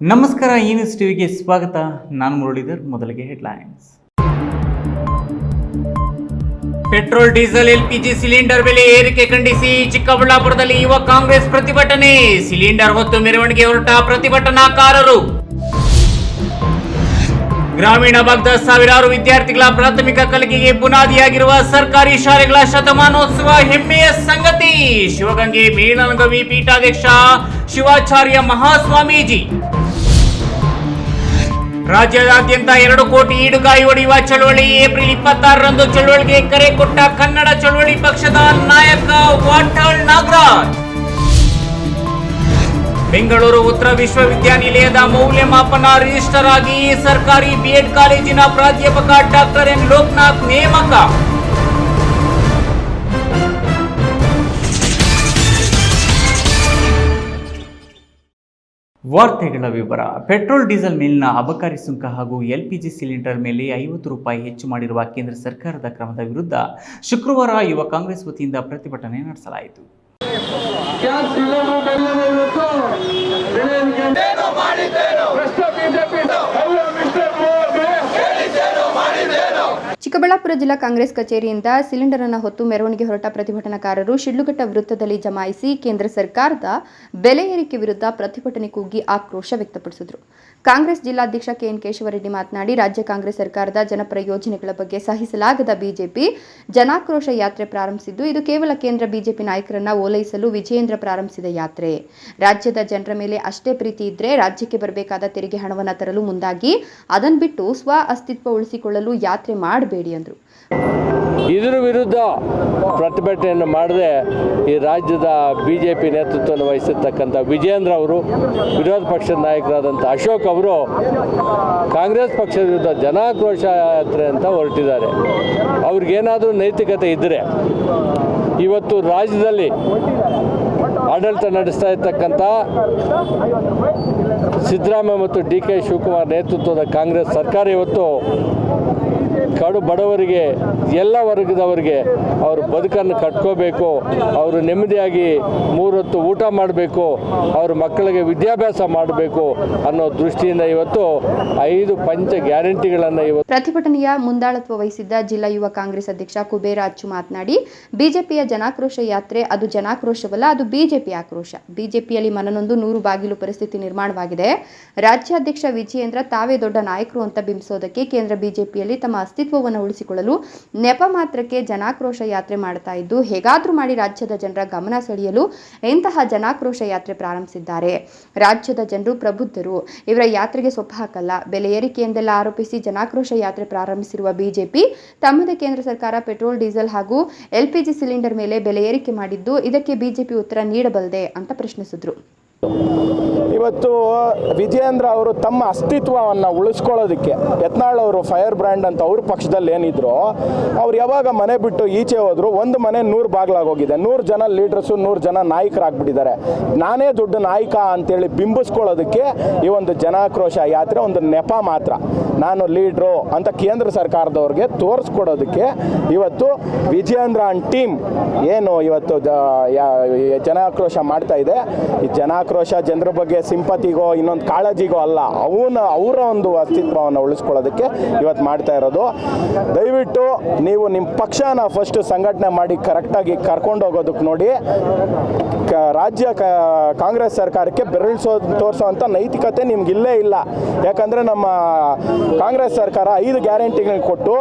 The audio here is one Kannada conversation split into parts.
ನಮಸ್ಕಾರ, ಈ ನ್ಯೂಸ್ ಟಿವಿಗೆ ಸ್ವಾಗತ. ನಾನು ಮುರಳೀಧರ್. ಮೊದಲಿಗೆ headlines. Petrol, diesel, LPG cylinder ಬೆಲೆ ಏರಿಕೆ ಖಂಡಿಸಿ ಚಿಕ್ಕಬಳ್ಳಾಪುರದಲ್ಲಿ ಯುವ ಕಾಂಗ್ರೆಸ್ ಪ್ರತಿಭಟನೆ. ಸಿಲಿಂಡರ್ ಹೊತ್ತು ಮೆರವಣಿಗೆ ಹೊರಟ ಪ್ರತಿಭಟನಾಕಾರರು. ಗ್ರಾಮೀಣ ಭಾಗದ ಸಾವಿರಾರು ವಿದ್ಯಾರ್ಥಿಗಳ ಪ್ರಾಥಮಿಕ ಕಲಿಕೆಗೆ ಬುನಾದಿಯಾಗಿರುವ ಸರ್ಕಾರಿ ಶಾಲೆಗಳ ಶತಮಾನೋತ್ಸವ ಹೆಮ್ಮೆಯ ಸಂಗತಿ. ಶಿವಗಂಗೆ ಮೇಲನಗವಿ ಪೀಠಾಧ್ಯಕ್ಷ ಶಿವಾಚಾರ್ಯ ಮಹಾಸ್ವಾಮೀಜಿ. ರಾಜ್ಯದಾದ್ಯಂತ 2 ಕೋಟಿ ಈಡುಗಾಯಿ ಹೊಡೆಯುವ ಚಳವಳಿ. ಏಪ್ರಿಲ್ 26ರಂದು ಚಳವಳಿಗೆ ಕರೆ ಕೊಟ್ಟ ಕನ್ನಡ ಚಳವಳಿ ಪಕ್ಷದ ನಾಯಕ ವಾಟಾಳ್ ನಾಗರಾಜ್. ಬೆಂಗಳೂರು ಉತ್ತರ ವಿಶ್ವವಿದ್ಯಾನಿಲಯದ ಮೌಲ್ಯಮಾಪನ ರಿಜಿಸ್ಟರ್ ಆಗಿ ಸರ್ಕಾರಿ ಬಿಎಡ್ ಕಾಲೇಜಿನ ಪ್ರಾಧ್ಯಾಪಕ ಡಾಕ್ಟರ್ ಎನ್ ಲೋಕನಾಥ್ ನೇಮಕ. ವಾರ್ತೆಗಳ ವಿವರ. ಪೆಟ್ರೋಲ್, ಡೀಸೆಲ್ ಮೇಲಿನ ಅಬಕಾರಿ ಸುಂಕ ಹಾಗೂ ಎಲ್ಪಿಜಿ ಸಿಲಿಂಡರ್ ಮೇಲೆ 50 ರೂಪಾಯಿ ಹೆಚ್ಚು ಮಾಡಿರುವ ಕೇಂದ್ರ ಸರ್ಕಾರದ ಕ್ರಮದ ವಿರುದ್ಧ ಶುಕ್ರವಾರ ಯುವ ಕಾಂಗ್ರೆಸ್ ವತಿಯಿಂದ ಪ್ರತಿಭಟನೆ ನಡೆಸಲಾಯಿತು. ಚಿಕ್ಕಬಳ್ಳಾಪುರ ಜಿಲ್ಲಾ ಕಾಂಗ್ರೆಸ್ ಕಚೇರಿಯಿಂದ ಸಿಲಿಂಡರ್ ಅನ್ನು ಹೊತ್ತು ಮೆರವಣಿಗೆ ಹೊರಟ ಪ್ರತಿಭಟನಾಕಾರರು ಶಿಡ್ಲಘಟ್ಟ ವೃತ್ತದಲ್ಲಿ ಜಮಾಯಿಸಿ ಕೇಂದ್ರ ಸರ್ಕಾರದ ಬೆಲೆ ಏರಿಕೆ ವಿರುದ್ಧ ಪ್ರತಿಭಟನೆ ಕೂಗಿ ಆಕ್ರೋಶ ವ್ಯಕ್ತಪಡಿಸಿದರು. ಕಾಂಗ್ರೆಸ್ ಜಿಲ್ಲಾಧ್ಯಕ್ಷ ಕೆಎನ್ ಕೇಶವರೆಡ್ಡಿ ಮಾತನಾಡಿ, ರಾಜ್ಯ ಕಾಂಗ್ರೆಸ್ ಸರ್ಕಾರದ ಜನಪರ ಯೋಜನೆಗಳ ಬಗ್ಗೆ ಸಹಿಸಲಾಗದ ಬಿಜೆಪಿ ಜನಾಕ್ರೋಶ ಯಾತ್ರೆ ಪ್ರಾರಂಭಿಸಿದ್ದು, ಇದು ಕೇವಲ ಕೇಂದ್ರ ಬಿಜೆಪಿ ನಾಯಕರನ್ನ ಓಲೈಸಲು ವಿಜಯೇಂದ್ರ ಪ್ರಾರಂಭಿಸಿದ ಯಾತ್ರೆ. ರಾಜ್ಯದ ಜನರ ಮೇಲೆ ಅಷ್ಟೇ ಪ್ರೀತಿ ಇದ್ರೆ ರಾಜ್ಯಕ್ಕೆ ಬರಬೇಕಾದ ತೆರಿಗೆ ಹಣವನ್ನು ತರಲು ಮುಂದಾಗಿ ಅದನ್ನು ಬಿಟ್ಟು ಸ್ವ ಅಸ್ತಿತ್ವ ಉಳಿಸಿಕೊಳ್ಳಲು ಯಾತ್ರೆ ಮಾಡಬೇಡಿ ಅಂದರು. ಇದರ ವಿರುದ್ಧ ಪ್ರತಿಭಟನೆಯನ್ನು ಮಾಡದೆ ಈ ರಾಜ್ಯದ ಬಿಜೆಪಿ ನೇತೃತ್ವವನ್ನು ವಹಿಸಿರ್ತಕ್ಕಂಥ ವಿಜಯೇಂದ್ರ ಅವರು, ವಿರೋಧ ಪಕ್ಷದ ನಾಯಕರಾದಂಥ ಅಶೋಕ್ ಅವರು ಕಾಂಗ್ರೆಸ್ ಪಕ್ಷದ ವಿರುದ್ಧ ಜನಾಕ್ರೋಶ ಯಾತ್ರೆ ಅಂತ ಹೊರಟಿದ್ದಾರೆ. ಅವ್ರಿಗೇನಾದರೂ ನೈತಿಕತೆ ಇದ್ದರೆ ಇವತ್ತು ರಾಜ್ಯದಲ್ಲಿ ಆಡಳಿತ ನಡೆಸ್ತಾ ಇರ್ತಕ್ಕಂಥ ಸಿದ್ದರಾಮಯ್ಯ ಮತ್ತು ಡಿ ಕೆ ಶಿವಕುಮಾರ್ ನೇತೃತ್ವದ ಕಾಂಗ್ರೆಸ್ ಸರ್ಕಾರ ಇವತ್ತು ಕಡು ಬಡವರಿಗೆ, ಎಲ್ಲ ವರ್ಗದವರಿಗೆ ಅವ್ರ ಬದುಕನ್ನು ಕಟ್ಕೋಬೇಕು, ಅವರು ನೆಮ್ಮದಿಯಾಗಿ 3 ಹೊತ್ತು ಊಟ ಮಾಡಬೇಕು, ಅವ್ರ ಮಕ್ಕಳಿಗೆ ವಿದ್ಯಾಭ್ಯಾಸ ಮಾಡಬೇಕು ಅನ್ನೋ ದೃಷ್ಟಿಯಿಂದ ಇವತ್ತು 5 ಪಂಚ ಗ್ಯಾರಂಟಿಗಳನ್ನು ಇವತ್ತು. ಪ್ರತಿಭಟನೆಯ ಮುಂದಾಳತ್ವ ವಹಿಸಿದ್ದ ಜಿಲ್ಲಾ ಯುವ ಕಾಂಗ್ರೆಸ್ ಅಧ್ಯಕ್ಷ ಕುಬೇರ ಅಚ್ಚು ಮಾತನಾಡಿ, ಬಿಜೆಪಿಯ ಜನಾಕ್ರೋಶ ಯಾತ್ರೆ ಅದು ಜನಾಕ್ರೋಶವಲ್ಲ, ಅದು ಬಿಜೆಪಿ ಆಕ್ರೋಶ. ಬಿಜೆಪಿಯಲ್ಲಿ ಮನನೊಂದು 100 ಬಾಗಿಲು ಪರಿಸ್ಥಿತಿ ನಿರ್ಮಾಣವಾಗಿದೆ. ರಾಜ್ಯಾಧ್ಯಕ್ಷ ವಿಜಯೇಂದ್ರ ತಾವೇ ದೊಡ್ಡ ನಾಯಕರು ಅಂತ ಬಿಂಬಿಸೋದಕ್ಕೆ ಕೇಂದ್ರ ಬಿಜೆಪಿಯಲ್ಲಿ ತಮ್ಮ ಅಸ್ತಿತ್ವವನ್ನು ಉಳಿಸಿಕೊಳ್ಳಲು ನೆಪ ಮಾತ್ರಕ್ಕೆ ಜನಾಕ್ರೋಶ ಯಾತ್ರೆ ಮಾಡ್ತಾ ಇದ್ದು, ಹೇಗಾದ್ರೂ ಮಾಡಿ ರಾಜ್ಯದ ಜನರ ಗಮನ ಸೆಳೆಯಲು ಇಂತಹ ಜನಾಕ್ರೋಶ ಯಾತ್ರೆ ಪ್ರಾರಂಭಿಸಿದ್ದಾರೆ. ರಾಜ್ಯದ ಜನರು ಪ್ರಬುದ್ಧರು, ಇವರ ಯಾತ್ರೆಗೆ ಸೊಪ್ಪು ಹಾಕಲ್ಲ. ಬೆಲೆ ಏರಿಕೆ ಎಂದೆಲ್ಲ ಆರೋಪಿಸಿ ಜನಾಕ್ರೋಶ ಯಾತ್ರೆ ಪ್ರಾರಂಭಿಸಿರುವ ಬಿಜೆಪಿ ತಮ್ಮದೇ ಕೇಂದ್ರ ಸರ್ಕಾರ ಪೆಟ್ರೋಲ್, ಡೀಸೆಲ್ ಹಾಗೂ ಎಲ್ಪಿಜಿ ಸಿಲಿಂಡರ್ ಮೇಲೆ ಬೆಲೆ ಏರಿಕೆ ಮಾಡಿದ್ದು, ಇದಕ್ಕೆ ಬಿಜೆಪಿ ಉತ್ತರ ನೀಡಬಲ್ಲದೆ ಅಂತ ಪ್ರಶ್ನಿಸಿದ್ರು. ಇವತ್ತು ವಿಜಯೇಂದ್ರ ಅವರು ತಮ್ಮ ಅಸ್ತಿತ್ವವನ್ನು ಉಳಿಸ್ಕೊಳ್ಳೋದಕ್ಕೆ ಯತ್ನಾಳ್ ಅವರು ಫೈರ್ ಬ್ರ್ಯಾಂಡ್ ಅಂತ ಅವ್ರ ಪಕ್ಷದಲ್ಲಿ ಏನಿದ್ರು, ಅವ್ರು ಯಾವಾಗ ಮನೆ ಬಿಟ್ಟು ಈಚೆ ಹೋದ್ರು, ಒಂದು ಮನೆ 100 ಬಾಗಿಲಾಗೋಗಿದೆ. 100 ಜನ ಲೀಡರ್ಸು, 100 ಜನ ನಾಯಕರಾಗ್ಬಿಟ್ಟಿದ್ದಾರೆ. ನಾನೇ ದೊಡ್ಡ ನಾಯಕ ಅಂತೇಳಿ ಬಿಂಬಿಸ್ಕೊಳ್ಳೋದಕ್ಕೆ ಈ ಒಂದು ಜನಾಕ್ರೋಶ ಯಾತ್ರೆ ಒಂದು ನೆಪ ಮಾತ್ರ. ನಾನು ಲೀಡ್ರು ಅಂತ ಕೇಂದ್ರ ಸರ್ಕಾರದವ್ರಿಗೆ ತೋರಿಸ್ಕೊಡೋದಕ್ಕೆ ಇವತ್ತು ವಿಜಯೇಂದ್ರ ಅಂಡ್ ಟೀಮ್ ಏನು ಇವತ್ತು ಜನಾಕ್ರೋಶ ಮಾಡ್ತಾ ಇದೆ. ಈ ಜನಾಕ್ರೋಶ ಜನರ ಬಗ್ಗೆ ಸಿಂಪತಿಗೋ ಇನ್ನೊಂದು ಕಾಳಜಿಗೋ ಅಲ್ಲ, ಅವರ ಒಂದು ಅಸ್ತಿತ್ವವನ್ನು ಉಳಿಸ್ಕೊಳ್ಳೋದಕ್ಕೆ ಇವತ್ತು ಮಾಡ್ತಾ ಇರೋದು. ದಯವಿಟ್ಟು ನೀವು ನಿಮ್ಮ ಪಕ್ಷನ ಫಸ್ಟ್ ಸಂಘಟನೆ ಮಾಡಿ ಕರೆಕ್ಟಾಗಿ ಕರ್ಕೊಂಡು ಹೋಗೋದಕ್ಕೆ ನೋಡಿ. ರಾಜ್ಯ ಕಾಂಗ್ರೆಸ್ ಸರ್ಕಾರಕ್ಕೆ ಬೆರಳು ತೋರಿಸೋವಂಥ ನೈತಿಕತೆ ನಿಮ್ಗೆ ಇಲ್ಲೇ ಇಲ್ಲ. ಯಾಕಂದರೆ ನಮ್ಮ ಕಾಂಗ್ರೆಸ್ ಸರ್ಕಾರ 5 ಗ್ಯಾರಂಟಿಗಳು ಕೊಟ್ಟು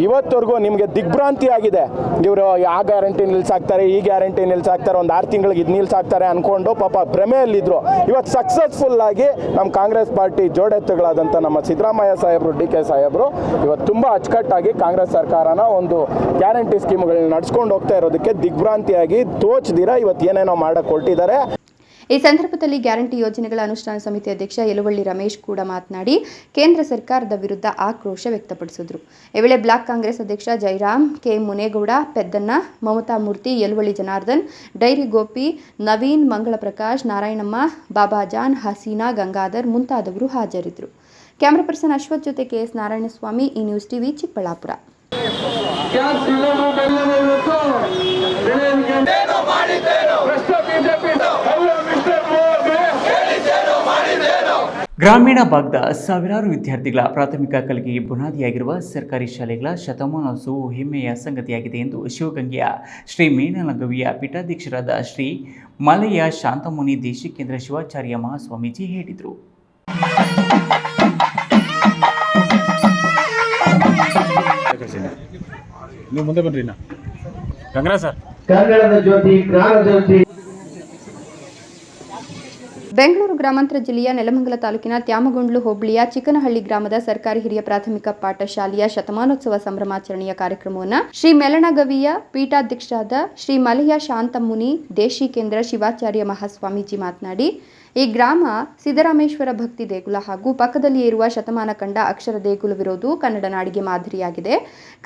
ಇವತ್ತವರೆಗೂ ನಿಮಗೆ ದಿಗ್ಭ್ರಾಂತಿ ಆಗಿದೆ. ಇವರು ಆ ಗ್ಯಾರಂಟಿ ನಿಲ್ಸಾಕ್ತಾರೆ, ಈ ಗ್ಯಾರಂಟಿ ನಿಲ್ಸಾಕ್ತಾರೆ, ಒಂದು 6 ತಿಂಗಳಿಗೆ ಇದು ನಿಲ್ಸಾಕ್ತಾರೆ ಅಂದ್ಕೊಂಡು ಪಾಪ ಭ್ರಮೆಯಲ್ಲಿದ್ದರು. ಇವತ್ತು ಸಕ್ಸಸ್ಫುಲ್ ಆಗಿ ನಮ್ಮ ಕಾಂಗ್ರೆಸ್ ಪಾರ್ಟಿ ಜೋಡೆತ್ತುಗಳಾದಂಥ ನಮ್ಮ ಸಿದ್ದರಾಮಯ್ಯ ಸಾಹೇಬರು, ಡಿ ಕೆ ಸಾಹೇಬರು ಇವತ್ತು ತುಂಬ ಅಚ್ಚುಕಟ್ಟಾಗಿ ಕಾಂಗ್ರೆಸ್ ಸರ್ಕಾರನ ಒಂದು ಗ್ಯಾರಂಟಿ ಸ್ಕೀಮ್ಗಳನ್ನ ನಡ್ಸ್ಕೊಂಡು ಹೋಗ್ತಾ ಇರೋದಕ್ಕೆ ದಿಗ್ಭ್ರಾಂತಿಯಾಗಿ ತೋಚದಿರ ಇವತ್ತು ಏನೇನೋ ಮಾಡಕ್ಕೆ ಹೊರಟಿದ್ದಾರೆ. ಈ ಸಂದರ್ಭದಲ್ಲಿ ಗ್ಯಾರಂಟಿ ಯೋಜನೆಗಳ ಅನುಷ್ಠಾನ ಸಮಿತಿ ಅಧ್ಯಕ್ಷ ಯಲುವಳ್ಳಿ ರಮೇಶ್ ಕೂಡ ಮಾತನಾಡಿ, ಕೇಂದ್ರ ಸರ್ಕಾರದ ವಿರುದ್ಧ ಆಕ್ರೋಶ ವ್ಯಕ್ತಪಡಿಸಿದರು. ಈ ವೇಳೆ ಬ್ಲಾಕ್ ಕಾಂಗ್ರೆಸ್ ಅಧ್ಯಕ್ಷ ಜೈರಾಮ್, ಕೆ ಮುನೇಗೌಡ, ಪೆದ್ದಣ್ಣ, ಮಮತಾ ಮೂರ್ತಿ, ಯಲುವಳ್ಳಿ ಜನಾರ್ದನ್, ಡೈರಿ ಗೋಪಿ, ನವೀನ್, ಮಂಗಳ ಪ್ರಕಾಶ್, ನಾರಾಯಣಮ್ಮ, ಬಾಬಾಜಾನ್, ಹಸೀನಾ, ಗಂಗಾಧರ್ ಮುಂತಾದವರು ಹಾಜರಿದ್ದರು. ಕ್ಯಾಮರಾ ಪರ್ಸನ್ ಅಶ್ವಥ್ ಜೊತೆ ಕೆಎಸ್ ನಾರಾಯಣಸ್ವಾಮಿ, ಈ ನ್ಯೂಸ್ ಟಿವಿ, ಚಿಕ್ಕಬಳ್ಳಾಪುರ. ಗ್ರಾಮೀಣ ಭಾಗದ ಸಾವಿರಾರು ವಿದ್ಯಾರ್ಥಿಗಳ ಪ್ರಾಥಮಿಕ ಕಲಿಕೆಗೆ ಬುನಾದಿಯಾಗಿರುವ ಸರ್ಕಾರಿ ಶಾಲೆಗಳ ಶತಮಾನೋತ್ಸವವು ಹೆಮ್ಮೆಯ ಸಂಗತಿಯಾಗಿದೆ ಎಂದು ಶಿವಗಂಗೆಯ ಶ್ರೀ ಮೇಣಲಗವಿಯ ಪೀಠಾಧ್ಯಕ್ಷರಾದ ಶ್ರೀ ಮಲಯ ಶಾಂತಮುನಿ ದೇಶಿಕೇಂದ್ರ ಶಿವಾಚಾರ್ಯ ಮಹಾಸ್ವಾಮೀಜಿ ಹೇಳಿದರು. ನೀವು ಮುಂದೆ ಬನ್ರಿ. ಗಂಗರಾ ಸರ್. ಕನ್ನಡದ ಜ್ಯೋತಿ, ಜ್ಞಾನ ಜ್ಯೋತಿ. ಬೆಂಗಳೂರು ಗ್ರಾಮಾಂತರ ಜಿಲ್ಲೆಯ ನೆಲಮಂಗಲ ತಾಲೂಕಿನ ತ್ಯಾಮಗೊಂಡ್ಲು ಹೋಬಳಿಯ ಚಿಕ್ಕನಹಳ್ಳಿ ಗ್ರಾಮದ ಸರ್ಕಾರಿ ಹಿರಿಯ ಪ್ರಾಥಮಿಕ ಪಾಠಶಾಲೆಯ ಶತಮಾನೋತ್ಸವ ಸಂಭ್ರಮಾಚರಣೆಯ ಕಾರ್ಯಕ್ರಮವನ್ನು ಶ್ರೀ ಮೆಲಣಗವಿಯ ಪೀಠಾಧ್ಯಕ್ಷರಾದ ಶ್ರೀ ಮಲಯ ಶಾಂತಮುನಿ ದೇಶಿಕೇಂದ್ರ ಶಿವಾಚಾರ್ಯ ಮಹಾಸ್ವಾಮೀಜಿ ಮಾತನಾಡಿ, ಈ ಗ್ರಾಮ ಸಿದ್ದರಾಮೇಶ್ವರ ಭಕ್ತಿ ದೇಗುಲ ಹಾಗೂ ಪಕ್ಕದಲ್ಲಿಯೇ ಇರುವ ಶತಮಾನ ಕಂಡ ಅಕ್ಷರ ದೇಗುಲವಿರೋದು ಕನ್ನಡ ನಾಡಿಗೆ ಮಾದರಿಯಾಗಿದೆ.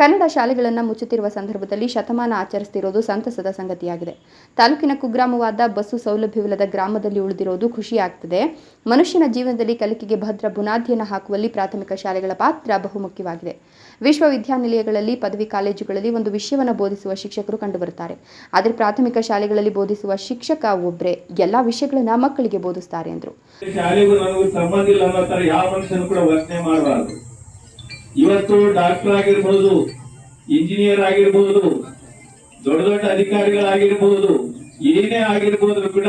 ಕನ್ನಡ ಶಾಲೆಗಳನ್ನು ಮುಚ್ಚುತ್ತಿರುವ ಸಂದರ್ಭದಲ್ಲಿ ಶತಮಾನ ಆಚರಿಸುತ್ತಿರೋದು ಸಂತಸದ ಸಂಗತಿಯಾಗಿದೆ. ತಾಲೂಕಿನ ಕುಗ್ರಾಮವಾದ ಬಸ್ಸು ಸೌಲಭ್ಯವಿಲ್ಲದ ಗ್ರಾಮದಲ್ಲಿ ಉಳಿದಿರೋದು ಖುಷಿಯಾಗ್ತದೆ. ಮನುಷ್ಯನ ಜೀವನದಲ್ಲಿ ಕಲಿಕೆಗೆ ಭದ್ರ ಬುನಾದಿಯನ್ನು ಹಾಕುವಲ್ಲಿ ಪ್ರಾಥಮಿಕ ಶಾಲೆಗಳ ಪಾತ್ರ ಬಹುಮುಖ್ಯವಾಗಿದೆ. ವಿಶ್ವವಿದ್ಯಾನಿಲಯಗಳಲ್ಲಿ, ಪದವಿ ಕಾಲೇಜುಗಳಲ್ಲಿ ಒಂದು ವಿಷಯವನ್ನು ಬೋಧಿಸುವ ಶಿಕ್ಷಕರು ಕಂಡುಬರುತ್ತಾರೆ. ಆದರೆ ಪ್ರಾಥಮಿಕ ಶಾಲೆಗಳಲ್ಲಿ ಬೋಧಿಸುವ ಶಿಕ್ಷಕ ಒಬ್ಬರೇ ಎಲ್ಲ ವಿಷಯಗಳನ್ನ ಮಕ್ಕಳಿಗೆ ಬೋಧಿಸ್ತಾರೆ ಎಂದರು. ಶಾಲೆಗೂ ನನಗೂ ಸಂಬಂಧ ಇಲ್ಲ ಅನ್ನೋ ತರ ಯಾವ ಮನುಷ್ಯನು ಕೂಡ ವರ್ತನೆ ಮಾಡಬಾರದು. ಇವತ್ತು ಡಾಕ್ಟರ್ ಆಗಿರ್ಬೋದು, ಇಂಜಿನಿಯರ್ ಆಗಿರ್ಬೋದು, ದೊಡ್ಡ ದೊಡ್ಡ ಅಧಿಕಾರಿಗಳಾಗಿರ್ಬೋದು, ಏನೇ ಆಗಿರ್ಬೋದು ಕೂಡ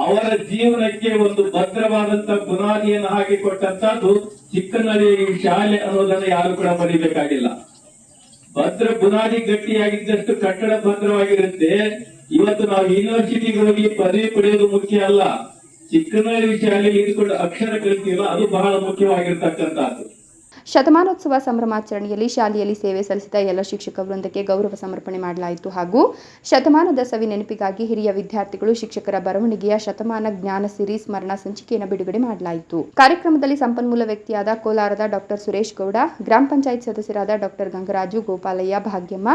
ಅವರ ಜೀವನಕ್ಕೆ ಒಂದು ಭದ್ರವಾದಂತ ಬುನಾದಿಯನ್ನು ಹಾಕಿಕೊಟ್ಟಂತದ್ದು ಚಿಕ್ಕನಹಳ್ಳಿ ಶಾಲೆ ಅನ್ನೋದನ್ನ ಯಾರು ಕೂಡ ಮರಿಬೇಕಾಗಿಲ್ಲ. ಭದ್ರ ಬುನಾದಿ ಗಟ್ಟಿಯಾಗಿದ್ದಷ್ಟು ಕಟ್ಟಡ ಭದ್ರವಾಗಿರುತ್ತೆ. ಇವತ್ತು ನಾವು ಯೂನಿವರ್ಸಿಟಿಗೆ ಹೋಗಿ ಪದವಿ ಪಡೆಯೋದು ಮುಖ್ಯ ಅಲ್ಲ, ಚಿಕ್ಕನಹಳ್ಳಿ ಶಾಲೆಯಲ್ಲಿ ಇದ್ಕೊಂಡು ಅಕ್ಷರ ಕಲಿತೀವಲ್ಲ ಅದು ಬಹಳ ಮುಖ್ಯವಾಗಿರ್ತಕ್ಕಂಥದ್ದು. ಶತಮಾನೋತ್ಸವ ಸಂಭ್ರಮಾಚರಣೆಯಲ್ಲಿ ಶಾಲೆಯಲ್ಲಿ ಸೇವೆ ಸಲ್ಲಿಸಿದ ಎಲ್ಲ ಶಿಕ್ಷಕ ವೃಂದಕ್ಕೆ ಗೌರವ ಸಮರ್ಪಣೆ ಮಾಡಲಾಯಿತು ಹಾಗೂ ಶತಮಾನದ ಸವಿ ನೆನಪಿಗಾಗಿ ಹಿರಿಯ ವಿದ್ಯಾರ್ಥಿಗಳು ಶಿಕ್ಷಕರ ಬರವಣಿಗೆಯ ಶತಮಾನ ಜ್ಞಾನ ಸಿರಿ ಸ್ಮರಣ ಸಂಚಿಕೆಯನ್ನು ಬಿಡುಗಡೆ ಮಾಡಲಾಯಿತು. ಕಾರ್ಯಕ್ರಮದಲ್ಲಿ ಸಂಪನ್ಮೂಲ ವ್ಯಕ್ತಿಯಾದ ಕೋಲಾರದ ಡಾಕ್ಟರ್ ಸುರೇಶ್ ಗೌಡ, ಗ್ರಾಮ ಪಂಚಾಯತ್ ಸದಸ್ಯರಾದ ಡಾಕ್ಟರ್ ಗಂಗರಾಜು, ಗೋಪಾಲಯ್ಯ, ಭಾಗ್ಯಮ್ಮ,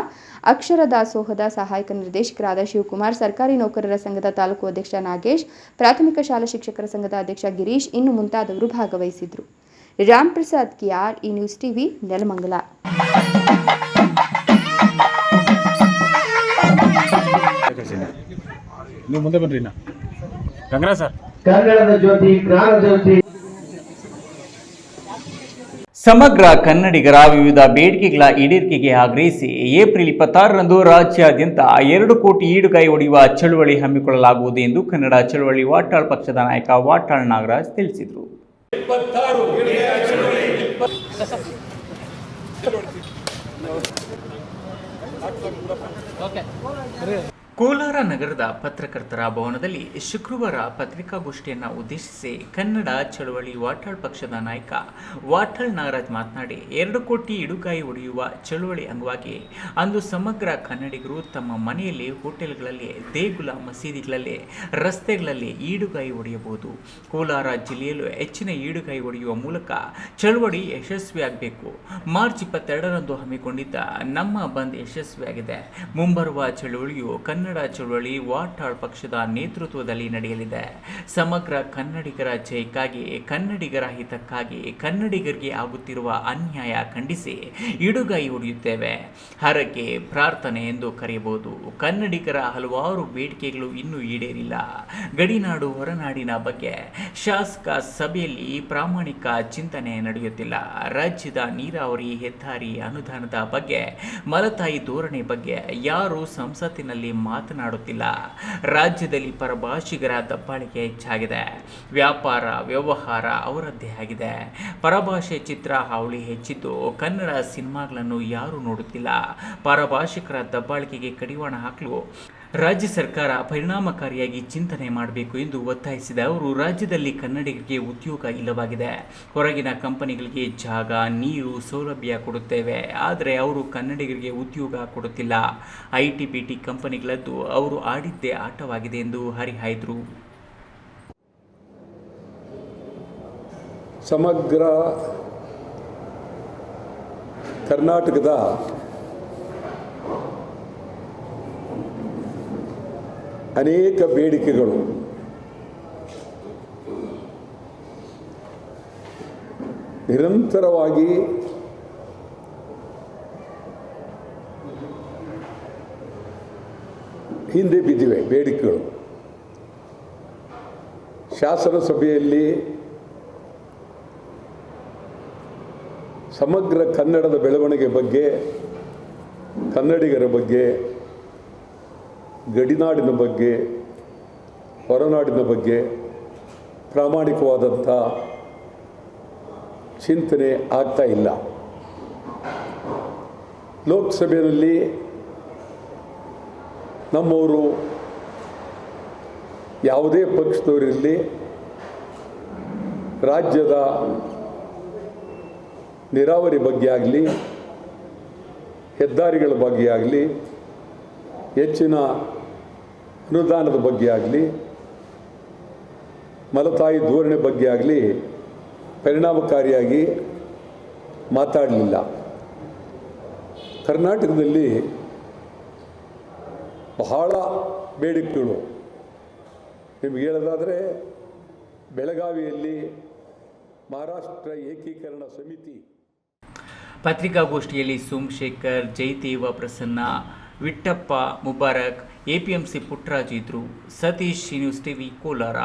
ಅಕ್ಷರ ದಾಸೋಹದ ಸಹಾಯಕ ನಿರ್ದೇಶಕರಾದ ಶಿವಕುಮಾರ್, ಸರ್ಕಾರಿ ನೌಕರರ ಸಂಘದ ತಾಲೂಕು ಅಧ್ಯಕ್ಷ ನಾಗೇಶ್, ಪ್ರಾಥಮಿಕ ಶಾಲಾ ಶಿಕ್ಷಕರ ಸಂಘದ ಅಧ್ಯಕ್ಷ ಗಿರೀಶ್ ಇನ್ನು ಮುಂತಾದವರು ಭಾಗವಹಿಸಿದ್ರು. ರಾಮ್ ಪ್ರಸಾದ್ ಕಿಯಾರ್, ಈ ನ್ಯೂಸ್ ಟಿವಿ, ನೆಲಮಂಗಲ. ನೀವು ಮುಂದೆ ಬನ್ರಿ. ಗಂಗರಾ ಸರ್. ಕನ್ನಡದ ಜ್ಯೋತಿ, ಜ್ಞಾನ ಜ್ಯೋತಿ. ಸಮಗ್ರ ಕನ್ನಡಿಗರ ವಿವಿಧ ಬೇಡಿಕೆಗಳ ಈಡೇರಿಕೆಗೆ ಆಗ್ರಹಿಸಿ ಏಪ್ರಿಲ್ 26ರಂದು ರಾಜ್ಯಾದ್ಯಂತ 2 ಕೋಟಿ ಈಡುಗೈ ಒಡೆಯುವ ಚಳುವಳಿ ಹಮ್ಮಿಕೊಳ್ಳಲಾಗುವುದು ಎಂದು ಕನ್ನಡ ಚಳುವಳಿ ವಾಟಾಳ್ ಪಕ್ಷದ ನಾಯಕ ವಾಟಾಳ್ ನಾಗರಾಜ್ ತಿಳಿಸಿದರು. ಕೋಲಾರ ನಗರದ ಪತ್ರಕರ್ತರ ಭವನದಲ್ಲಿ ಶುಕ್ರವಾರ ಪತ್ರಿಕಾಗೋಷ್ಠಿಯನ್ನು ಉದ್ದೇಶಿಸಿ ಕನ್ನಡ ಚಳವಳಿ ವಾಟಾಳ್ ಪಕ್ಷದ ನಾಯಕ ವಾಟಾಳ್ ನಾಗರಾಜ್ ಮಾತನಾಡಿ, 2 ಕೋಟಿ ಇಡುಗಾಯಿ ಒಡೆಯುವ ಚಳವಳಿ ಅಂಗವಾಗಿ ಅಂದು ಸಮಗ್ರ ಕನ್ನಡಿಗರು ತಮ್ಮ ಮನೆಯಲ್ಲಿ, ಹೋಟೆಲ್ಗಳಲ್ಲಿ, ದೇಗುಲ, ಮಸೀದಿಗಳಲ್ಲಿ, ರಸ್ತೆಗಳಲ್ಲಿ ಈಡುಗಾಯಿ ಒಡೆಯಬಹುದು. ಕೋಲಾರ ಜಿಲ್ಲೆಯಲ್ಲೂ ಹೆಚ್ಚಿನ ಈಡುಗಾಯಿ ಒಡೆಯುವ ಮೂಲಕ ಚಳವಳಿ ಯಶಸ್ವಿಯಾಗಬೇಕು. ಮಾರ್ಚ್ 22ರಂದು ಹಮ್ಮಿಕೊಂಡಿದ್ದ ನಮ್ಮ ಬಂದ್ ಯಶಸ್ವಿಯಾಗಿದೆ. ಮುಂಬರುವ ಚಳವಳಿಯು ಕನ್ನಡ ಚಳವಳಿ ವಾಟಾಳ್ ಪಕ್ಷದ ನೇತೃತ್ವದಲ್ಲಿ ನಡೆಯಲಿದೆ. ಸಮಗ್ರ ಕನ್ನಡಿಗರ ಜಯಕ್ಕಾಗಿ, ಕನ್ನಡಿಗರ ಹಿತಕ್ಕಾಗಿ, ಕನ್ನಡಿಗರಿಗೆ ಆಗುತ್ತಿರುವ ಅನ್ಯಾಯ ಖಂಡಿಸಿ ಇಡುಗಾಯಿ ಹೊಡೆಯುತ್ತೇವೆ. ಹರಕೆ, ಪ್ರಾರ್ಥನೆ ಎಂದು ಕರೆಯಬಹುದು. ಕನ್ನಡಿಗರ ಹಲವಾರು ಬೇಡಿಕೆಗಳು ಇನ್ನೂ ಈಡೇರಿಲ್ಲ. ಗಡಿನಾಡು, ಹೊರನಾಡಿನ ಬಗ್ಗೆ ಶಾಸಕ ಸಭೆಯಲ್ಲಿ ಪ್ರಾಮಾಣಿಕ ಚಿಂತನೆ ನಡೆಯುತ್ತಿಲ್ಲ. ರಾಜ್ಯದ ನೀರಾವರಿ, ಹೆದ್ದಾರಿ ಅನುದಾನದ ಬಗ್ಗೆ, ಮಲತಾಯಿ ಧೋರಣೆ ಬಗ್ಗೆ ಯಾರು ಸಂಸತ್ತಿನಲ್ಲಿ ಮಾತನಾಡುತ್ತಿಲ್ಲ. ರಾಜ್ಯದಲ್ಲಿ ಪರಭಾಷಿಗರ ದಬ್ಬಾಳಿಕೆ ಹೆಚ್ಚಾಗಿದೆ. ವ್ಯಾಪಾರ, ವ್ಯವಹಾರ ಅವರದ್ದೇ ಆಗಿದೆ. ಪರಭಾಷೆ ಚಿತ್ರ ಹಾವಳಿ ಹೆಚ್ಚಿದ್ದು ಕನ್ನಡ ಸಿನಿಮಾಗಳನ್ನು ಯಾರೂ ನೋಡುತ್ತಿಲ್ಲ. ಪರಭಾಷಿಕರ ದಬ್ಬಾಳಿಕೆಗೆ ಕಡಿವಾಣ ಹಾಕಲು ರಾಜ್ಯ ಸರ್ಕಾರ ಪರಿಣಾಮಕಾರಿಯಾಗಿ ಚಿಂತನೆ ಮಾಡಬೇಕು ಎಂದು ಒತ್ತಾಯಿಸಿದ ಅವರು, ರಾಜ್ಯದಲ್ಲಿ ಕನ್ನಡಿಗರಿಗೆ ಉದ್ಯೋಗ ಇಲ್ಲವಾಗಿದೆ. ಹೊರಗಿನ ಕಂಪನಿಗಳಿಗೆ ಜಾಗ, ನೀರು, ಸೌಲಭ್ಯ ಕೊಡುತ್ತೇವೆ, ಆದರೆ ಅವರು ಕನ್ನಡಿಗರಿಗೆ ಉದ್ಯೋಗ ಕೊಡುತ್ತಿಲ್ಲ. ITBT ಕಂಪನಿಗಳದ್ದು ಅವರು ಆಡಿದ್ದೇ ಆಟವಾಗಿದೆ ಎಂದು ಹರಿಹಾಯ್ದರು. ಸಮಗ್ರ ಕರ್ನಾಟಕದ ಅನೇಕ ಬೇಡಿಕೆಗಳು ನಿರಂತರವಾಗಿ ಹಿಂದೆ ಬಿದ್ದಿವೆ. ಬೇಡಿಕೆಗಳು ಶಾಸನ ಸಭೆಯಲ್ಲಿ ಸಮಗ್ರ ಕನ್ನಡದ ಬೆಳವಣಿಗೆ ಬಗ್ಗೆ, ಕನ್ನಡಿಗರ ಬಗ್ಗೆ, ಗಡಿನಾಡಿನ ಬಗ್ಗೆ, ಹೊರನಾಡಿನ ಬಗ್ಗೆ ಪ್ರಾಮಾಣಿಕವಾದಂಥ ಚಿಂತನೆ ಆಗ್ತಾ ಇಲ್ಲ. ಲೋಕಸಭೆಯಲ್ಲಿ ನಮ್ಮವರು ಯಾವುದೇ ಪಕ್ಷದವರಿರಲಿ, ರಾಜ್ಯದ ನೀರಾವರಿ ಬಗ್ಗೆ ಆಗಲಿ, ಹೆದ್ದಾರಿಗಳ ಬಗ್ಗೆ ಆಗಲಿ, ಹೆಚ್ಚಿನ ಅನುದಾನದ ಬಗ್ಗೆ ಆಗಲಿ, ಮಲತಾಯಿ ಧೋರಣೆ ಬಗ್ಗೆ ಆಗಲಿ ಪರಿಣಾಮಕಾರಿಯಾಗಿ ಮಾತಾಡಲಿಲ್ಲ. ಕರ್ನಾಟಕದಲ್ಲಿ ಬಹಳ ಬೇಡಿಕೆಗಳು. ನಿಮ್ಗೆ ಹೇಳೋದಾದರೆ ಬೆಳಗಾವಿಯಲ್ಲಿ ಮಹಾರಾಷ್ಟ್ರ ಏಕೀಕರಣ ಸಮಿತಿ ಪತ್ರಿಕಾಗೋಷ್ಠಿಯಲ್ಲಿ ಸೋಮಶೇಖರ್, ಜಯದೇವ ಪ್ರಸನ್ನ, ವಿಟ್ಟಪ್ಪ ಮುಬಾರಕ್, ಎಪಿಎಂಸಿ ಪುಟ್ಟರಾಜು ಇದ್ರು. Satish, news TV, Kolar.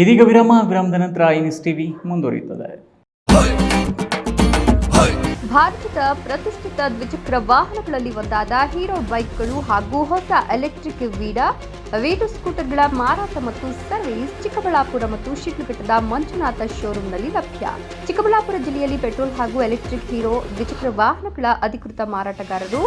ಇದೀಗ ವಿರಾಮದ ನಂತರ ನ್ಯೂಸ್ ಟಿವಿ ಮುಂದುವರಿಯುತ್ತದೆ. ಭಾರತದ ಪ್ರತಿಷ್ಠಿತ ದ್ವಿಚಕ್ರ ವಾಹನಗಳಲ್ಲಿ ಒಂದಾದ ಹೀರೋ ಬೈಕ್ಗಳು ಹಾಗೂ ಹೊಸ ಎಲೆಕ್ಟ್ರಿಕ್ ವೀಟು ಸ್ಕೂಟರ್ಗಳ ಮಾರಾಟ ಮತ್ತು ಸರ್ವಿಸ್ ಚಿಕ್ಕಬಳ್ಳಾಪುರ ಮತ್ತು ಶಿಡ್ಲಘಟ್ಟದ ಮಂಜುನಾಥ ಶೋರೂಮ್ನಲ್ಲಿ ಲಭ್ಯ. ಚಿಕ್ಕಬಳ್ಳಾಪುರ ಜಿಲ್ಲೆಯಲ್ಲಿ ಪೆಟ್ರೋಲ್ ಹಾಗೂ ಎಲೆಕ್ಟ್ರಿಕ್ ಹೀರೋ ದ್ವಿಚಕ್ರ ವಾಹನಗಳ ಅಧಿಕೃತ ಮಾರಾಟಗಾರರು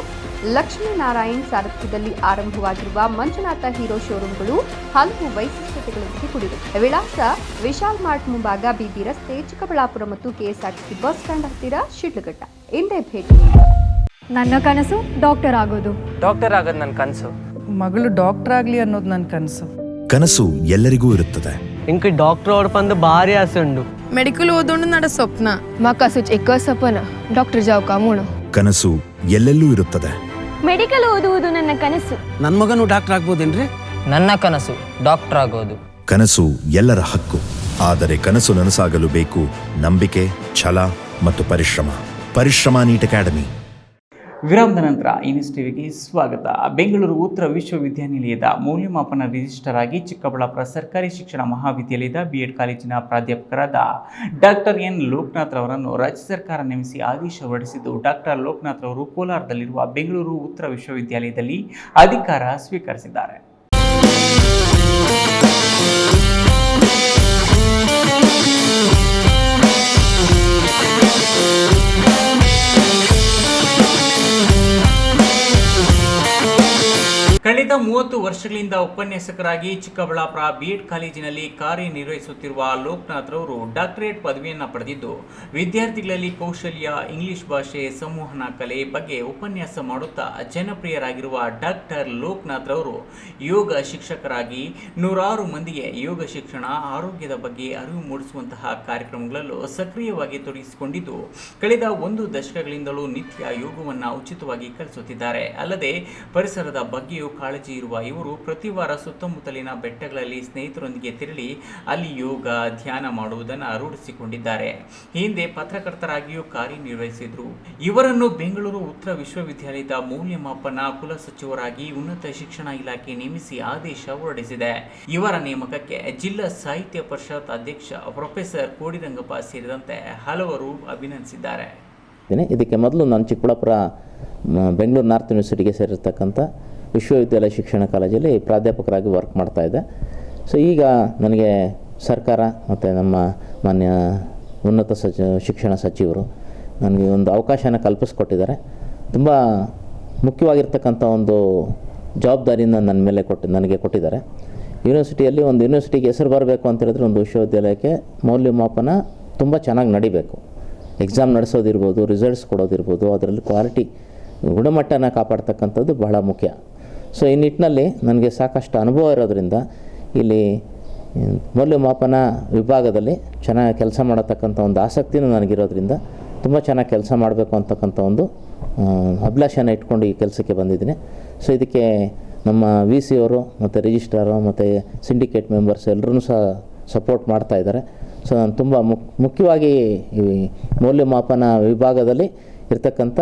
ಲಕ್ಷ್ಮೀನಾರಾಯಣ್ ಸಾರಥ್ಯದಲ್ಲಿ ಆರಂಭವಾಗಿರುವ ಮಂಜುನಾಥ ಹೀರೋ ಶೋರೂಮ್ಗಳು ಹಲವು ವೈಶಿಷ್ಟ್ಯತೆಗಳೊಂದಿಗೆ ಕೂಡಿವೆ. ವಿಳಾಸ ವಿಶಾಲ್ ಮಾರ್ಟ್ ಮುಂಭಾಗ, ಬಿಬಿ ರಸ್ತೆ, ಚಿಕ್ಕಬಳ್ಳಾಪುರ ಮತ್ತು ಕೆಎಸ್ಆರ್ಟಿಸಿ ಬಸ್ ಸ್ಟ್ಯಾಂಡ್ ಹತ್ತಿರ, ಶಿಡ್ಲಘಟ್ಟ. ಇಂದೇ ಭೇಟಿ ನೀಡಿ. ನನ್ನ ಕನಸು ಡಾಕ್ಟರ್ ಆಗೋದು. ಡಾಕ್ಟರ್ ಆಗೋದು ನನ್ನ ಕನಸು. ಮಗಳು ಡಾಕ್ಟರ್ ಆಗಲಿ ಅನ್ನೋದು ನನ್ನ ಕನಸು. ಕನಸು ಎಲ್ಲರಿಗೂ ಇರುತ್ತದೆ. ಇಂಕ ಡಾಕ್ಟರ್ ಓಡ್ಪಂದು ಭಾರಿ ಆಸೆ ಉಂಡು. ಮೆಡಿಕಲ್ ಓದೋಣ ನಡ ಸ್ವಪ್ನ. ಮಕ್ಕಸುಚ್ ಎಕ್ಕ ಸಪನ ಡಾಕ್ಟರ್ ಜಾವ್ ಕಾಮೂಣ. ಕನಸು ಎಲ್ಲೆಲ್ಲೂ ಇರುತ್ತದೆ. ಮೆಡಿಕಲ್ ಓದುವುದು ನನ್ನ ಕನಸು. ನನ್ನ ಮಗನು ಡಾಕ್ಟರ್ ಆಗ್ಬೋದೇನ್ರಿ? ನನ್ನ ಕನಸು ಡಾಕ್ಟರ್ ಆಗೋದು. ಕನಸು ಎಲ್ಲರ ಹಕ್ಕು. ಆದರೆ ಕನಸು ನನಸಾಗಲು ಬೇಕು ನಂಬಿಕೆ, ಛಲ ಮತ್ತು ಪರಿಶ್ರಮ ನೀಟ್ ಅಕಾಡೆಮಿ. ವಿರಾಮದ ನಂತರ ನ್ಯೂಸ್ ಟಿವಿಗೆ ಸ್ವಾಗತ. ಬೆಂಗಳೂರು ಉತ್ತರ ವಿಶ್ವವಿದ್ಯಾನಿಲಯದ ಮೌಲ್ಯಮಾಪನ ರಿಜಿಸ್ಟರ್ ಆಗಿ ಚಿಕ್ಕಬಳ್ಳಾಪುರ ಸರ್ಕಾರಿ ಶಿಕ್ಷಣ ಮಹಾವಿದ್ಯಾಲಯದ ಬಿಎಡ್ ಕಾಲೇಜಿನ ಪ್ರಾಧ್ಯಾಪಕರಾದ ಡಾಕ್ಟರ್ ಎನ್ ಲೋಕನಾಥ್ ಅವರನ್ನು ರಾಜ್ಯ ಸರ್ಕಾರ ನೇಮಿಸಿ ಆದೇಶ ಹೊರಡಿಸಿದ್ದು, ಡಾಕ್ಟರ್ ಲೋಕನಾಥ್ ಅವರು ಕೋಲಾರದಲ್ಲಿರುವ ಬೆಂಗಳೂರು ಉತ್ತರ ವಿಶ್ವವಿದ್ಯಾಲಯದಲ್ಲಿ ಅಧಿಕಾರ ಸ್ವೀಕರಿಸಿದ್ದಾರೆ. ಕಳೆದ 30 ವರ್ಷಗಳಿಂದ ಉಪನ್ಯಾಸಕರಾಗಿ ಚಿಕ್ಕಬಳ್ಳಾಪುರ ಬಿಎಡ್ ಕಾಲೇಜಿನಲ್ಲಿ ಕಾರ್ಯನಿರ್ವಹಿಸುತ್ತಿರುವ ಲೋಕನಾಥ್ ರವರು ಡಾಕ್ಟರೇಟ್ ಪದವಿಯನ್ನು ಪಡೆದಿದ್ದು, ವಿದ್ಯಾರ್ಥಿಗಳಲ್ಲಿ ಕೌಶಲ್ಯ, ಇಂಗ್ಲಿಷ್ ಭಾಷೆ, ಸಂವಹನ ಕಲೆ ಬಗ್ಗೆ ಉಪನ್ಯಾಸ ಮಾಡುತ್ತಾ ಜನಪ್ರಿಯರಾಗಿರುವ ಡಾಕ್ಟರ್ ಲೋಕನಾಥ್ ರವರು ಯೋಗ ಶಿಕ್ಷಕರಾಗಿ ನೂರಾರು ಮಂದಿಗೆ ಯೋಗ ಶಿಕ್ಷಣ, ಆರೋಗ್ಯದ ಬಗ್ಗೆ ಅರಿವು ಮೂಡಿಸುವಂತಹ ಕಾರ್ಯಕ್ರಮಗಳಲ್ಲೂ ಸಕ್ರಿಯವಾಗಿ ತೊಡಗಿಸಿಕೊಂಡಿದ್ದು, ಕಳೆದ 1 ದಶಕಗಳಿಂದಲೂ ನಿತ್ಯ ಯೋಗವನ್ನು ಉಚಿತವಾಗಿ ಕಲಿಸುತ್ತಿದ್ದಾರೆ. ಅಲ್ಲದೆ ಪರಿಸರದ ಬಗ್ಗೆಯೂ ಕಾಳಜಿ ಇರುವ ಇವರು ಪ್ರತಿ ವಾರ ಸುತ್ತಮುತ್ತಲಿನ ಬೆಟ್ಟಗಳಲ್ಲಿ ಸ್ನೇಹಿತರೊಂದಿಗೆ ತೆರಳಿ ಅಲ್ಲಿ ಯೋಗ, ಧ್ಯಾನ ಮಾಡುವುದನ್ನು ರೂಢಿಸಿಕೊಂಡಿದ್ದಾರೆ. ಹಿಂದೆ ಪತ್ರಕರ್ತರಾಗಿಯೂ ಕಾರ್ಯನಿರ್ವಹಿಸಿದ್ರು. ಇವರನ್ನು ಬೆಂಗಳೂರು ಉತ್ತರ ವಿಶ್ವವಿದ್ಯಾಲಯದ ಮೌಲ್ಯಮಾಪನ ಕುಲಸಚಿವರಾಗಿ ಉನ್ನತ ಶಿಕ್ಷಣ ಇಲಾಖೆ ನೇಮಿಸಿ ಆದೇಶ ಹೊರಡಿಸಿದೆ. ಇವರ ನೇಮಕಕ್ಕೆ ಜಿಲ್ಲಾ ಸಾಹಿತ್ಯ ಪರಿಷತ್ ಅಧ್ಯಕ್ಷ ಪ್ರೊಫೆಸರ್ ಕೋಡಿರಂಗಪ್ಪ ಸೇರಿದಂತೆ ಹಲವರು ಅಭಿನಂದಿಸಿದ್ದಾರೆ. ಇದಕ್ಕೆ ಮೊದಲು ನಾನು ಚಿಕ್ಕಬಳ್ಳಾಪುರ ಬೆಂಗಳೂರು ನಾರ್ತ್ ಯೂನಿವರ್ಸಿಟಿಗೆ ಸೇರಿರ್ತಕ್ಕಂಥ ವಿಶ್ವವಿದ್ಯಾಲಯ ಶಿಕ್ಷಣ ಕಾಲೇಜಲ್ಲಿ ಪ್ರಾಧ್ಯಾಪಕರಾಗಿ ವರ್ಕ್ ಮಾಡ್ತಾಯಿದ್ದೆ. ಸೊ ಈಗ ನನಗೆ ಸರ್ಕಾರ ಮತ್ತು ನಮ್ಮ ಮಾನ್ಯ ಉನ್ನತ ಶಿಕ್ಷಣ ಸಚಿವರು ನನಗೆ ಒಂದು ಅವಕಾಶನ ಕಲ್ಪಿಸ್ಕೊಟ್ಟಿದ್ದಾರೆ. ತುಂಬ ಮುಖ್ಯವಾಗಿರ್ತಕ್ಕಂಥ ಒಂದು ಜವಾಬ್ದಾರಿಯನ್ನು ನನ್ನ ಮೇಲೆ ನನಗೆ ಕೊಟ್ಟಿದ್ದಾರೆ. ಯೂನಿವರ್ಸಿಟಿಯಲ್ಲಿ ಒಂದು ಯೂನಿವರ್ಸಿಟಿಗೆ ಹೆಸರು ಬರಬೇಕು ಅಂತ ಹೇಳಿದ್ರೆ ಒಂದು ವಿಶ್ವವಿದ್ಯಾಲಯಕ್ಕೆ ಮೌಲ್ಯಮಾಪನ ತುಂಬ ಚೆನ್ನಾಗಿ ನಡಿಬೇಕು. ಎಕ್ಸಾಮ್ ನಡೆಸೋದಿರ್ಬೋದು, ರಿಸಲ್ಟ್ಸ್ ಕೊಡೋದಿರ್ಬೋದು, ಅದರಲ್ಲಿ ಕ್ವಾಲಿಟಿ ಗುಣಮಟ್ಟನ ಕಾಪಾಡ್ತಕ್ಕಂಥದ್ದು ಬಹಳ ಮುಖ್ಯ. ಸೊ ಈ ನಿಟ್ಟಿನಲ್ಲಿ ನನಗೆ ಸಾಕಷ್ಟು ಅನುಭವ ಇರೋದರಿಂದ ಇಲ್ಲಿ ಮೌಲ್ಯಮಾಪನ ವಿಭಾಗದಲ್ಲಿ ಚೆನ್ನಾಗಿ ಕೆಲಸ ಮಾಡತಕ್ಕಂಥ ಒಂದು ಆಸಕ್ತಿನೂ ನನಗಿರೋದ್ರಿಂದ ತುಂಬ ಚೆನ್ನಾಗಿ ಕೆಲಸ ಮಾಡಬೇಕು ಅಂತಕ್ಕಂಥ ಒಂದು ಅಭಿಲಾಷೆನ ಇಟ್ಕೊಂಡು ಈ ಕೆಲಸಕ್ಕೆ ಬಂದಿದ್ದೀನಿ. ಸೊ ಇದಕ್ಕೆ ನಮ್ಮ ವಿ ಸಿ ಅವರು ಮತ್ತು ರಿಜಿಸ್ಟ್ರಾರು ಮತ್ತು ಸಿಂಡಿಕೇಟ್ ಮೆಂಬರ್ಸ್ ಎಲ್ಲರೂ ಸಹ ಸಪೋರ್ಟ್ ಮಾಡ್ತಾಯಿದ್ದಾರೆ. ಸೊ ನಾನು ತುಂಬ ಮುಖ್ಯವಾಗಿ ಈ ಮೌಲ್ಯಮಾಪನ ವಿಭಾಗದಲ್ಲಿ ಇರ್ತಕ್ಕಂಥ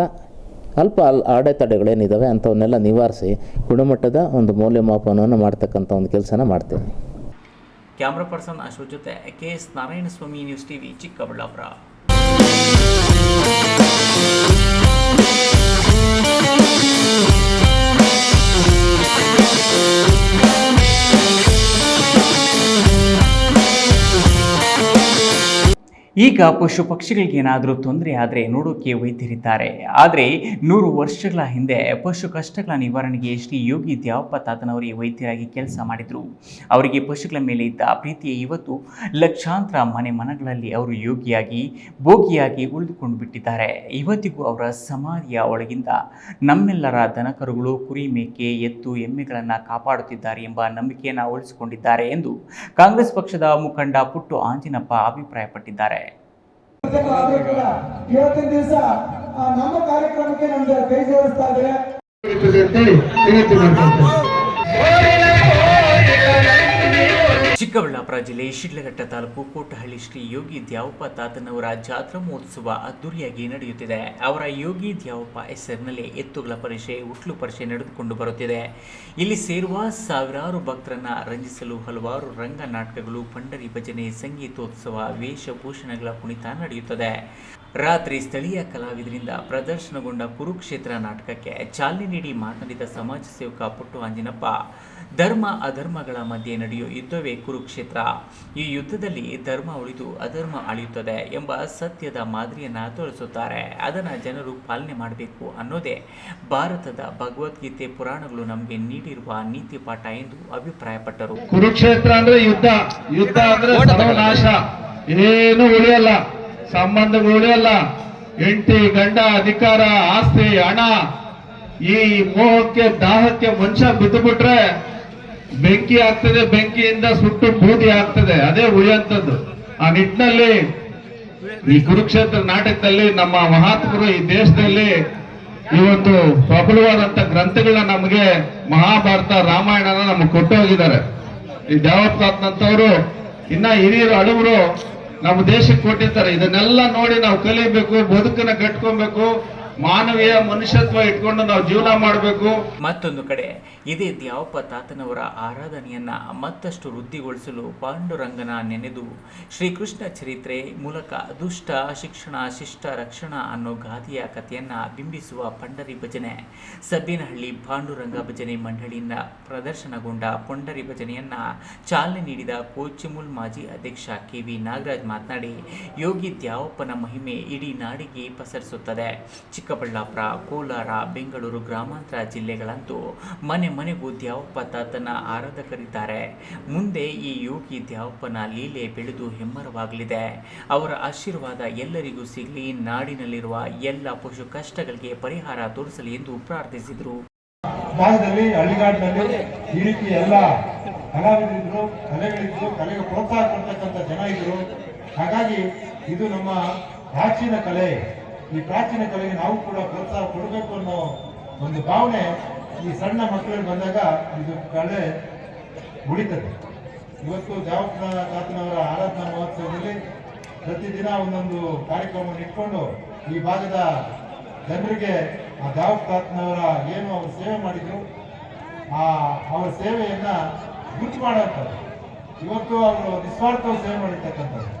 ಅಲ್ಪ ಅಡೆತಡೆಗಳೇನಿದ್ದಾವೆ ಅಂಥವನ್ನೆಲ್ಲ ನಿವಾರಿಸಿ ಗುಣಮಟ್ಟದ ಒಂದು ಮೌಲ್ಯಮಾಪನವನ್ನು ಮಾಡ್ತಕ್ಕಂಥ ಒಂದು ಕೆಲಸನ ಮಾಡ್ತೀನಿ. ಕ್ಯಾಮ್ರಾ ಪರ್ಸನ್ ಅಶ್ವಥ್ ಜೊತೆ KS Narayanaswamy, news TV, Chikkaballapur. ಈಗ ಪಶು ಪಕ್ಷಿಗಳಿಗೆ ಏನಾದರೂ ತೊಂದರೆ ಆದರೆ ನೋಡೋಕೆ ವೈದ್ಯರಿದ್ದಾರೆ. ಆದರೆ 100 ವರ್ಷಗಳ ಹಿಂದೆ ಪಶು ಕಷ್ಟಗಳ ನಿವಾರಣೆಗೆ ಶ್ರೀ ಯೋಗಿ ದ್ಯಾವಪ್ಪ ತಾತನವರೇ ವೈದ್ಯರಾಗಿ ಕೆಲಸ ಮಾಡಿದರು. ಅವರಿಗೆ ಪಶುಗಳ ಮೇಲೆ ಇದ್ದ ಪ್ರೀತಿ ಇವತ್ತು ಲಕ್ಷಾಂತರ ಮನೆಗಳಲ್ಲಿ ಅವರು ಯೋಗಿಯಾಗಿ ಭೋಗಿಯಾಗಿ ಉಳಿದುಕೊಂಡು ಬಿಟ್ಟಿದ್ದಾರೆ. ಇವತ್ತಿಗೂ ಅವರ ಸಮಾಧಿಯ ಒಳಗಿಂದ ನಮ್ಮೆಲ್ಲರ ದನಕರುಗಳು, ಕುರಿ, ಮೇಕೆ, ಎತ್ತು, ಎಮ್ಮೆಗಳನ್ನು ಕಾಪಾಡುತ್ತಿದ್ದಾರೆ ಎಂಬ ನಂಬಿಕೆಯನ್ನು ಉಳಿಸಿಕೊಂಡಿದ್ದಾರೆ ಎಂದು ಕಾಂಗ್ರೆಸ್ ಪಕ್ಷದ ಮುಖಂಡ ಪುಟ್ಟು ಆಂಜಿನಪ್ಪ ಅಭಿಪ್ರಾಯಪಟ್ಟಿದ್ದಾರೆ. ಇವತ್ತಿನ ದಿವಸ ನಮ್ಮ ಕಾರ್ಯಕ್ರಮಕ್ಕೆ ನಮ್ಗೆ ಕೈ ಜೋಡಿಸ್ತಾ ಇದ್ದಾರೆ. ಚಿಕ್ಕಬಳ್ಳಾಪುರ ಜಿಲ್ಲೆ ಶಿಡ್ಲಘಟ್ಟ ತಾಲೂಕು ಕೋಟಹಳ್ಳಿ ಶ್ರೀ ಯೋಗಿ ದ್ಯಾವಪ್ಪ ತಾತನವರ ಜಾತ್ರಾ ಮಹೋತ್ಸವ ಅದ್ದೂರಿಯಾಗಿ ನಡೆಯುತ್ತಿದೆ. ಅವರ ಯೋಗಿ ದ್ಯಾವಪ್ಪ ಹೆಸರಿನಲ್ಲಿ ಎತ್ತುಗಳ ಪರಿಷೆ, ಉಟ್ಲು ಪರಿಷೆ ನಡೆದುಕೊಂಡು ಬರುತ್ತಿದೆ. ಇಲ್ಲಿ ಸೇರುವ ಸಾವಿರಾರು ಭಕ್ತರನ್ನ ರಂಜಿಸಲು ಹಲವಾರು ರಂಗ ನಾಟಕಗಳು, ಪಂಡರಿ ಭಜನೆ, ಸಂಗೀತೋತ್ಸವ, ವೇಷಭೂಷಣಗಳ ಕುಣಿತ ನಡೆಯುತ್ತದೆ. ರಾತ್ರಿ ಸ್ಥಳೀಯ ಕಲಾವಿದರಿಂದ ಪ್ರದರ್ಶನಗೊಂಡ ಕುರುಕ್ಷೇತ್ರ ನಾಟಕಕ್ಕೆ ಚಾಲನೆ ನೀಡಿ ಮಾತನಾಡಿದ ಸಮಾಜ ಸೇವಕ ಪುಟ್ಟು ಆಂಜಿನಪ್ಪ, ಧರ್ಮ ಅಧರ್ಮಗಳ ಮಧ್ಯೆ ನಡೆಯುವ ಯುದ್ಧವೇ ಕುರುಕ್ಷೇತ್ರ. ಈ ಯುದ್ಧದಲ್ಲಿ ಧರ್ಮ ಉಳಿದು ಅಧರ್ಮ ಅಳಿಯುತ್ತದೆ ಎಂಬ ಸತ್ಯದ ಮಾದರಿಯನ್ನು ತೋರಿಸುತ್ತಾರೆ. ಅದನ್ನು ಜನರು ಪಾಲನೆ ಮಾಡಬೇಕು ಅನ್ನೋದೇ ಭಾರತದ ಭಗವದ್ಗೀತೆ, ಪುರಾಣಗಳು ನಮಗೆ ನೀಡಿರುವ ನೀತಿ ಪಾಠ ಎಂದು ಅಭಿಪ್ರಾಯಪಟ್ಟರು. ಕುರುಕ್ಷೇತ್ರ ಅಂದ್ರೆ ಯುದ್ಧ, ಯುದ್ಧ ಅಂದ್ರೆ ಸರ್ವನಾಶ, ಏನು ಉಳಿಯಲ್ಲ, ಸಂಬಂಧಗಳು ಉಳಿಯಲ್ಲ, ಹೆಂಡತಿ ಗಂಡ, ಅಧಿಕಾರ, ಆಸ್ತಿ, ಹಣ, ಈ ಮೋಹಕ್ಕೆ ದಾಹಕ್ಕೆ ಮನುಷ್ಯ ಬಿದ್ದು ಬಿಟ್ರೆ ಬೆಂಕಿ ಆಗ್ತದೆ, ಬೆಂಕಿಯಿಂದ ಸುಟ್ಟು ಬೂದಿ ಆಗ್ತದೆ, ಅದೇ ಉಳಿಯುವಂಥದ್ದು. ಆ ನಿಟ್ಟಿನಲ್ಲಿ ಈ ಕುರುಕ್ಷೇತ್ರ ನಾಟಕದಲ್ಲಿ ನಮ್ಮ ಮಹಾತ್ಮರು ಈ ದೇಶದಲ್ಲಿ ಈ ಒಂದು ಪ್ರಬಲವಾದಂತ ಗ್ರಂಥಗಳನ್ನ ನಮಗೆ ಮಹಾಭಾರತ, ರಾಮಾಯಣನ ನಮಗೆ ಕೊಟ್ಟು ಹೋಗಿದ್ದಾರೆ. ಈ ದ್ಯಾವಪ್ಪನಂತವರು ಇನ್ನ ಹಿರಿಯರು ಹಳಬರು ನಮ್ಮ ದೇಶಕ್ಕೆ ಕೊಟ್ಟಿರ್ತಾರೆ. ಇದನ್ನೆಲ್ಲ ನೋಡಿ ನಾವು ಕಲಿಬೇಕು, ಬದುಕನ್ನ ಕಟ್ಕೊಬೇಕು, ಮಾನವೀಯ ಮನುಷ್ಯತ್ವ ಇಟ್ಕೊಂಡು ನಾವು ಜೀವನ ಮಾಡಬೇಕು. ಮತ್ತೊಂದು ಕಡೆ ಇದೇ ದ್ಯಾವಪ್ಪ ತಾತನವರ ಆರಾಧನೆಯನ್ನ ಮತ್ತಷ್ಟು ವೃದ್ಧಿಗೊಳಿಸಲು ಪಾಂಡುರಂಗನ ನೆನೆದು ಶ್ರೀಕೃಷ್ಣ ಚರಿತ್ರೆ ಮೂಲಕ ದುಷ್ಟ ಶಿಕ್ಷಣ, ಶಿಷ್ಟ ರಕ್ಷಣಾ ಅನ್ನೋ ಗಾದೆಯ ಕಥೆಯನ್ನ ಬಿಂಬಿಸುವ ಪಂಡರಿ ಭಜನೆ, ಸಬ್ಬಿನಹಳ್ಳಿ ಪಾಂಡುರಂಗ ಭಜನೆ ಮಂಡಳಿಯಿಂದ ಪ್ರದರ್ಶನಗೊಂಡ ಪಂಡರಿ ಭಜನೆಯನ್ನ ಚಾಲನೆ ನೀಡಿದ ಕೋಚಿಮುಲ್ ಮಾಜಿ ಅಧ್ಯಕ್ಷ KV ನಾಗರಾಜ್ ಮಾತನಾಡಿ, ಯೋಗಿ ದ್ಯಾವಪ್ಪನ ಮಹಿಮೆ ಇಡೀ ನಾಡಿಗೆ ಪಸರಿಸುತ್ತದೆ. ಚಿಕ್ಕಬಳ್ಳಾಪುರ, ಕೋಲಾರ, ಬೆಂಗಳೂರು ಗ್ರಾಮಾಂತರ ಜಿಲ್ಲೆಗಳಂತೂ ಮನೆ ಮನೆಗೂ ದ್ಯಾವಪ್ಪ ತಾತನ ಆರಾಧಕರಿದ್ದಾರೆ. ಮುಂದೆ ಈ ಯೋಗಿ ದ್ಯಾವಪ್ಪನ ಲೀಲೆ ಬೆಳೆದು ಹೆಮ್ಮರವಾಗಲಿದೆ. ಅವರ ಆಶೀರ್ವಾದ ಎಲ್ಲರಿಗೂ ಸಿಗಲಿ, ನಾಡಿನಲ್ಲಿರುವ ಎಲ್ಲ ಪಶು ಕಷ್ಟಗಳಿಗೆ ಪರಿಹಾರ ತೋರಿಸಲಿ ಎಂದು ಪ್ರಾರ್ಥಿಸಿದರು. ಭಾಗದಲ್ಲಿ ಹಳ್ಳಿಗಾಡಿನಲ್ಲಿ ಈ ರೀತಿ ಎಲ್ಲ ಕಲಾವಿದರಿದ್ರು, ಕಲೆಗಳಿದ್ರು, ಕಲೆಗೆ ಪ್ರೋತ್ಸಾಹ ಕೊಡ್ತಕ್ಕಂಥ ಜನ ಇದ್ರು. ಹಾಗಾಗಿ ಇದು ನಮ್ಮ ಪ್ರಾಚೀನ ಕಲೆ. ಈ ಪ್ರಾಚೀನ ಕಲೆಗೆ ನಾವು ಕೂಡ ಪ್ರೋತ್ಸಾಹ ಕೊಡಬೇಕು ಅನ್ನೋ ಒಂದು ಭಾವನೆ ಈ ಸಣ್ಣ ಮಕ್ಕಳಿಗೆ ಬಂದಾಗ ಇದು ಕಲೆ ಉಳಿತದೆ. ಇವತ್ತು ದ್ಯಾವಪ್ಪ ತಾತನವರ ಆರಾಧನಾ ಮಹೋತ್ಸವದಲ್ಲಿ ಪ್ರತಿದಿನ ಒಂದೊಂದು ಕಾರ್ಯಕ್ರಮವನ್ನು ಇಟ್ಕೊಂಡು ಈ ಭಾಗದ ಜನರಿಗೆ ಆ ದ್ಯಾವಪ್ಪ ತಾತನವರ ಏನು ಅವರು ಸೇವೆ ಮಾಡಿದ್ರು ಅವರ ಸೇವೆಯನ್ನ ಗುರುತು ಮಾಡುವಂಥದ್ದು. ಇವತ್ತು ಅವರು ನಿಸ್ವಾರ್ಥ ಸೇವೆ ಮಾಡಿರ್ತಕ್ಕಂಥದ್ದು.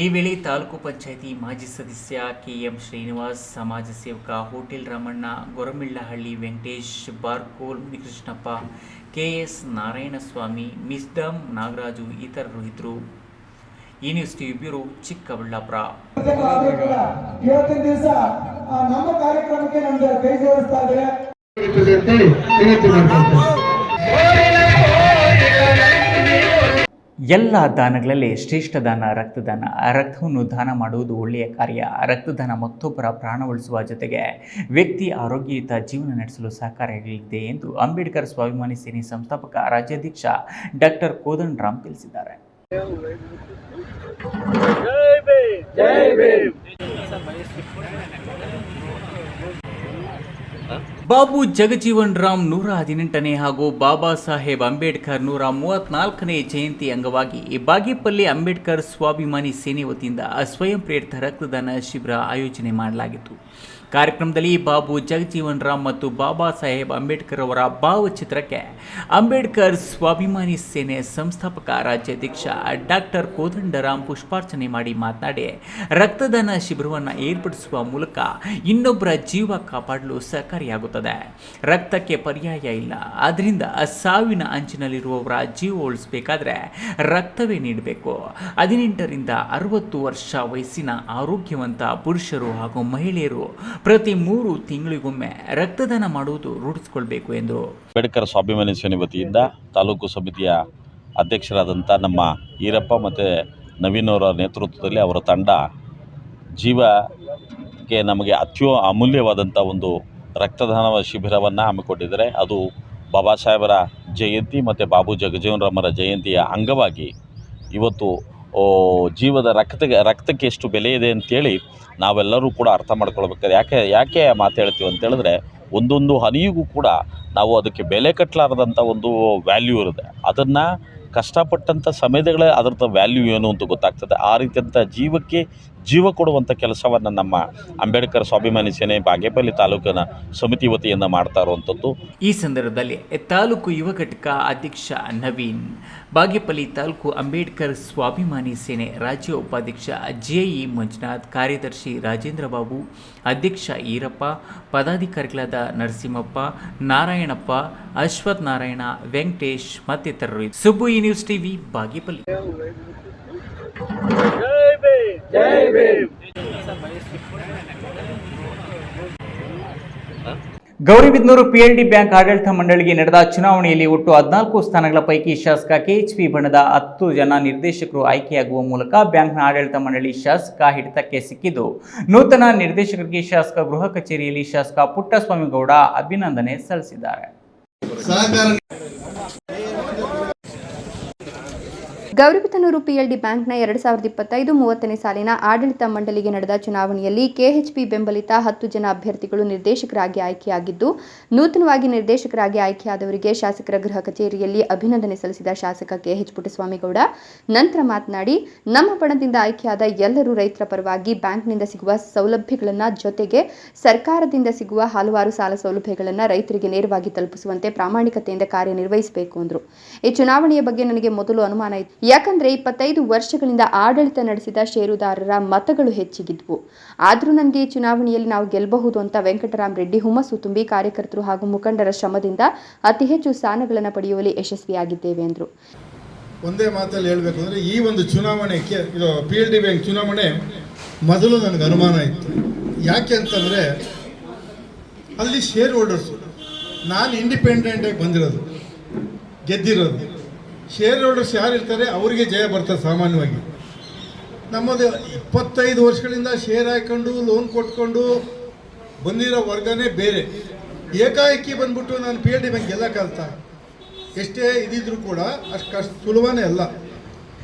ಈ ವೇಳೆ ತಾಲೂಕು ಪಂಚಾಯಿತಿ ಮಾಜಿ ಸದಸ್ಯ KM ಶ್ರೀನಿವಾಸ್, ಸಮಾಜ ಸೇವಕ ಹೋಟೆಲ್ ರಮಣ್ಣ, ಗೊರಮಿಳ್ಳಹಳ್ಳಿ ವೆಂಕಟೇಶ್, ಬಾರ್ಕೋಲ್ ಮುನಿಕೃಷ್ಣಪ್ಪ, KS ನಾರಾಯಣಸ್ವಾಮಿ, ಮಿಸ್ಡಮ್ ನಾಗರಾಜು ಇತರರು ಇದ್ದರು. ಈ ನ್ಯೂಸ್ ಟಿವಿ ಬ್ಯೂರೋ, ಚಿಕ್ಕಬಳ್ಳಾಪುರ. ಇವತ್ತಿನ ದಿವಸ ನಮ್ಮ ಕಾರ್ಯಕ್ರಮಕ್ಕೆ ನಮ್ಗೆ ಕೈ ಜೋಡಿಸ್ತಾ ಇದ್ದಾರೆ. ಎಲ್ಲ ದಾನಗಳಲ್ಲಿ ಶ್ರೇಷ್ಠ ದಾನ ರಕ್ತದಾನ. ರಕ್ತವನ್ನು ದಾನ ಮಾಡುವುದು ಒಳ್ಳೆಯ ಕಾರ್ಯ. ರಕ್ತದಾನ ಮತ್ತೊಬ್ಬರ ಪ್ರಾಣ ಉಳಿಸುವ ಜೊತೆಗೆ ವ್ಯಕ್ತಿ ಆರೋಗ್ಯಯುತ ಜೀವನ ನಡೆಸಲು ಸಹಕಾರಿಯಾಗಲಿದೆ ಎಂದು ಅಂಬೇಡ್ಕರ್ ಸ್ವಾಭಿಮಾನಿ ಸೇನೆ ಸಂಸ್ಥಾಪಕ ರಾಜ್ಯಾಧ್ಯಕ್ಷ ಡಾಕ್ಟರ್ ಕೋದಂಡರಾಮ್ ತಿಳಿಸಿದ್ದಾರೆ. ಬಾಬು ಜಗಜೀವನ್ ರಾಮ್ 118ನೇ ಹಾಗೂ ಬಾಬಾ ಸಾಹೇಬ್ ಅಂಬೇಡ್ಕರ್ 134ನೇ ಜಯಂತಿ ಅಂಗವಾಗಿ ಬಾಗೇಪಲ್ಲಿ ಅಂಬೇಡ್ಕರ್ ಸ್ವಾಭಿಮಾನಿ ಸೇನೆ ವತಿಯಿಂದ ಸ್ವಯಂ ಪ್ರೇರಿತ ರಕ್ತದಾನ ಶಿಬಿರ ಆಯೋಜನೆ ಮಾಡಲಾಗಿತ್ತು. ಕಾರ್ಯಕ್ರಮದಲ್ಲಿ ಬಾಬು ಜಗಜೀವನ್ ರಾಮ್ ಮತ್ತು ಬಾಬಾ ಸಾಹೇಬ್ ಅಂಬೇಡ್ಕರ್ ಅವರ ಭಾವಚಿತ್ರಕ್ಕೆ ಅಂಬೇಡ್ಕರ್ ಸ್ವಾಭಿಮಾನಿ ಸೇನೆ ಸಂಸ್ಥಾಪಕ ರಾಜ್ಯಾಧ್ಯಕ್ಷ ಡಾಕ್ಟರ್ ಕೋದಂಡರಾಮ್ ಪುಷ್ಪಾರ್ಚನೆ ಮಾಡಿ ಮಾತನಾಡಿ, ರಕ್ತದಾನ ಶಿಬಿರವನ್ನು ಏರ್ಪಡಿಸುವ ಮೂಲಕ ಇನ್ನೊಬ್ಬರ ಜೀವ ಕಾಪಾಡಲು ಸಹಕಾರಿಯಾಗುತ್ತದೆ. ರಕ್ತಕ್ಕೆ ಪರ್ಯಾಯ ಇಲ್ಲ. ಆದ್ದರಿಂದ ಸಾವಿನ ಅಂಚಿನಲ್ಲಿರುವವರ ಜೀವ ಉಳಿಸಬೇಕಾದ್ರೆ ರಕ್ತವೇ ನೀಡಬೇಕು. 18ರಿಂದ 60 ವರ್ಷ ವಯಸ್ಸಿನ ಆರೋಗ್ಯವಂತ ಪುರುಷರು ಹಾಗೂ ಮಹಿಳೆಯರು ಪ್ರತಿ 3 ತಿಂಗಳಿಗೊಮ್ಮೆ ರಕ್ತದಾನ ಮಾಡುವುದು ರೂಢಿಸಿಕೊಳ್ಬೇಕು ಎಂದರು. ಅಂಬೇಡ್ಕರ್ ಸ್ವಾಭಿಮಾನಿ ಸೇನೆ ವತಿಯಿಂದ ತಾಲೂಕು ಸಮಿತಿಯ ಅಧ್ಯಕ್ಷರಾದಂಥ ನಮ್ಮ ಈರಪ್ಪ ಮತ್ತು ನವೀನ್ ಅವರ ನೇತೃತ್ವದಲ್ಲಿ ಅವರ ತಂಡ ಜೀವಕ್ಕೆ ನಮಗೆ ಅಮೂಲ್ಯವಾದಂಥ ಒಂದು ರಕ್ತದಾನ ಶಿಬಿರವನ್ನು ಹಮ್ಮಿಕೊಂಡಿದ್ದಾರೆ. ಅದು ಬಾಬಾ ಸಾಹೇಬರ ಜಯಂತಿ ಮತ್ತು ಬಾಬು ಜಗಜೀವನ್ ರಾಮರ ಜಯಂತಿಯ ಅಂಗವಾಗಿ ಇವತ್ತು ಜೀವದ ರಕ್ತಕ್ಕೆ ಎಷ್ಟು ಬೆಲೆ ಇದೆ ಅಂತೇಳಿ ನಾವೆಲ್ಲರೂ ಕೂಡ ಅರ್ಥ ಮಾಡ್ಕೊಳ್ಬೇಕಾದ್ರೆ ಯಾಕೆ ಮಾತು ಹೇಳ್ತೀವಿ ಅಂತ ಹೇಳಿದ್ರೆ, ಒಂದೊಂದು ಹನಿಗೂ ಕೂಡ ನಾವು ಅದಕ್ಕೆ ಬೆಲೆ ಕಟ್ಟಲಾರದಂಥ ಒಂದು ವ್ಯಾಲ್ಯೂ ಇರುತ್ತೆ. ಅದನ್ನು ಕಷ್ಟಪಟ್ಟಂಥ ಸಮಯದಗಳೇ ಅದರದ್ದು ವ್ಯಾಲ್ಯೂ ಏನು ಅಂತ ಗೊತ್ತಾಗ್ತದೆ. ಆ ರೀತಿಯಂಥ ಜೀವಕ್ಕೆ ಜೀವ ಕೊಡುವಂಥ ಕೆಲಸವನ್ನು ನಮ್ಮ ಅಂಬೇಡ್ಕರ್ ಸ್ವಾಭಿಮಾನಿ ಸೇನೆ ಬಾಗೇಪಲ್ಲಿ ತಾಲೂಕಿನ ಸಮಿತಿ ವತಿಯಿಂದ ಮಾಡ್ತಾ ಇರುವಂಥದ್ದು. ಈ ಸಂದರ್ಭದಲ್ಲಿ ತಾಲೂಕು ಯುವ ಘಟಕ ಅಧ್ಯಕ್ಷ ನವೀನ್, ಬಾಗೇಪಲ್ಲಿ ತಾಲೂಕು ಅಂಬೇಡ್ಕರ್ ಸ್ವಾಭಿಮಾನಿ ಸೇನೆ ರಾಜ್ಯ ಉಪಾಧ್ಯಕ್ಷ ಜೆಇ ಮಂಜುನಾಥ್, ಕಾರ್ಯದರ್ಶಿ ರಾಜೇಂದ್ರ ಬಾಬು, ಅಧ್ಯಕ್ಷ ಈರಪ್ಪ, ಪದಾಧಿಕಾರಿಗಳಾದ ನರಸಿಂಹಪ್ಪ, ನಾರಾಯಣಪ್ಪ, ಅಶ್ವಥ್ ನಾರಾಯಣ, ವೆಂಕಟೇಶ್ ಮತ್ತಿತರರು. ಸುಬ್ಬು ಈ news TV Bagepalli. Gauribidanur PLD bank ಆಡಳಿತ ಮಂಡಳಿಗೆ ನಡೆದ ಚುನಾವಣೆಯಲ್ಲಿ ಒಟ್ಟು 14 ಸ್ಥಾನಗಳ ಪೈಕಿ ಶಾಸಕ ಕೆಎಚ್ಪಿ ಬಣದ 10 ಜನ ನಿರ್ದೇಶಕರು ಆಯ್ಕೆಯಾಗುವ ಮೂಲಕ ಬ್ಯಾಂಕ್ನ ಆಡಳಿತ ಮಂಡಳಿ ಶಾಸಕ ಹಿಡಿತಕ್ಕೆ ಸಿಕ್ಕಿದ್ದು, ನೂತನ ನಿರ್ದೇಶಕರಿಗೆ ಶಾಸಕ ಗೃಹ ಕಚೇರಿಯಲ್ಲಿ ಶಾಸಕ ಪುಟ್ಟಸ್ವಾಮಿಗೌಡ ಅಭಿನಂದನೆ ಸಲ್ಲಿಸಿದ್ದಾರೆ. ಗೌರಿಬಿದನೂರು ಪಿಎಲ್ಡಿ ಬ್ಯಾಂಕ್ನ 2025-30ನೇ ಸಾಲಿನ ಆಡಳಿತ ಮಂಡಳಿಗೆ ನಡೆದ ಚುನಾವಣೆಯಲ್ಲಿ ಕೆಎಚ್ಪಿ ಬೆಂಬಲಿತ 10 ಜನ ಅಭ್ಯರ್ಥಿಗಳು ನಿರ್ದೇಶಕರಾಗಿ ಆಯ್ಕೆಯಾಗಿದ್ದು, ನೂತನವಾಗಿ ನಿರ್ದೇಶಕರಾಗಿ ಆಯ್ಕೆಯಾದವರಿಗೆ ಶಾಸಕರ ಗೃಹ ಕಚೇರಿಯಲ್ಲಿ ಅಭಿನಂದನೆ ಸಲ್ಲಿಸಿದ ಶಾಸಕ ಕೆಎಚ್ ಪುಟ್ಟಸ್ವಾಮಿಗೌಡ ನಂತರ ಮಾತನಾಡಿ, ನಮ್ಮ ಬಣದಿಂದ ಆಯ್ಕೆಯಾದ ಎಲ್ಲರೂ ರೈತರ ಪರವಾಗಿ ಬ್ಯಾಂಕ್ನಿಂದ ಸಿಗುವ ಸೌಲಭ್ಯಗಳನ್ನು ಜೊತೆಗೆ ಸರ್ಕಾರದಿಂದ ಸಿಗುವ ಹಲವಾರು ಸಾಲ ಸೌಲಭ್ಯಗಳನ್ನು ರೈತರಿಗೆ ನೇರವಾಗಿ ತಲುಪಿಸುವಂತೆ ಪ್ರಾಮಾಣಿಕತೆಯಿಂದ ಕಾರ್ಯನಿರ್ವಹಿಸಬೇಕು ಎಂದರು. ಈ ಚುನಾವಣೆಯ ಬಗ್ಗೆ ನನಗೆ ಮೊದಲು ಅನುಮಾನ ಇತ್ತು. ಯಾಕಂದ್ರೆ 25 ವರ್ಷಗಳಿಂದ ಆಡಳಿತ ನಡೆಸಿದ ಷೇರುದಾರರ ಮತಗಳು ಹೆಚ್ಚಿಗಿದ್ವು. ಆದರೂ ನನಗೆ ಈ ಚುನಾವಣೆಯಲ್ಲಿ ನಾವು ಗೆಲ್ಲಬಹುದು ಅಂತ ವೆಂಕಟರಾಮ್ ರೆಡ್ಡಿ ಹುಮ್ಮಸ್ಸು ತುಂಬಿ ಕಾರ್ಯಕರ್ತರು ಹಾಗೂ ಮುಖಂಡರ ಶ್ರಮದಿಂದ ಅತಿ ಹೆಚ್ಚು ಸ್ಥಾನಗಳನ್ನು ಪಡೆಯುವಲ್ಲಿ ಯಶಸ್ವಿಯಾಗಿದ್ದೇವೆ ಎಂದರು. ಒಂದೇ ಮಾತಲ್ಲಿ ಹೇಳಬೇಕು ಅಂದರೆ, ಈ ಒಂದು ಚುನಾವಣೆ ಇದು ಪಿಎಲ್ಡಿ ಬ್ಯಾಂಕ್ ಚುನಾವಣೆ ಮೊದಲು ನನಗೆ ಅನುಮಾನ ಇತ್ತು. ಯಾಕೆ ಅಂತಂದರೆ ಅಲ್ಲಿ ಶೇರ್ ಹೋಲ್ಡರ್ಸು, ನಾನು ಇಂಡಿಪೆಂಡೆಂಟಾಗಿ ಬಂದಿರೋದು, ಗೆದ್ದಿರೋದು. ಶೇರ್ ಹೋಲ್ಡರ್ಸ್ ಯಾರಿರ್ತಾರೆ ಅವರಿಗೆ ಜಯ ಬರ್ತದೆ ಸಾಮಾನ್ಯವಾಗಿ. ನಮ್ಮದು 25 ವರ್ಷಗಳಿಂದ ಶೇರ್ ಹಾಕ್ಕೊಂಡು ಲೋನ್ ಕೊಟ್ಕೊಂಡು ಬಂದಿರೋ ವರ್ಗನೇ ಬೇರೆ. ಏಕಾಏಕಿ ಬಂದ್ಬಿಟ್ಟು ನಾನು ಪಿಎಲ್ಡಿ ಬ್ಯಾಂಕ್ ಗೆಲ್ಲಕ್ಕಾಗ್ತ, ಎಷ್ಟೇ ಇದಿದ್ರು ಕೂಡ ಅಷ್ಟು ಸುಲಭನೇ ಅಲ್ಲ.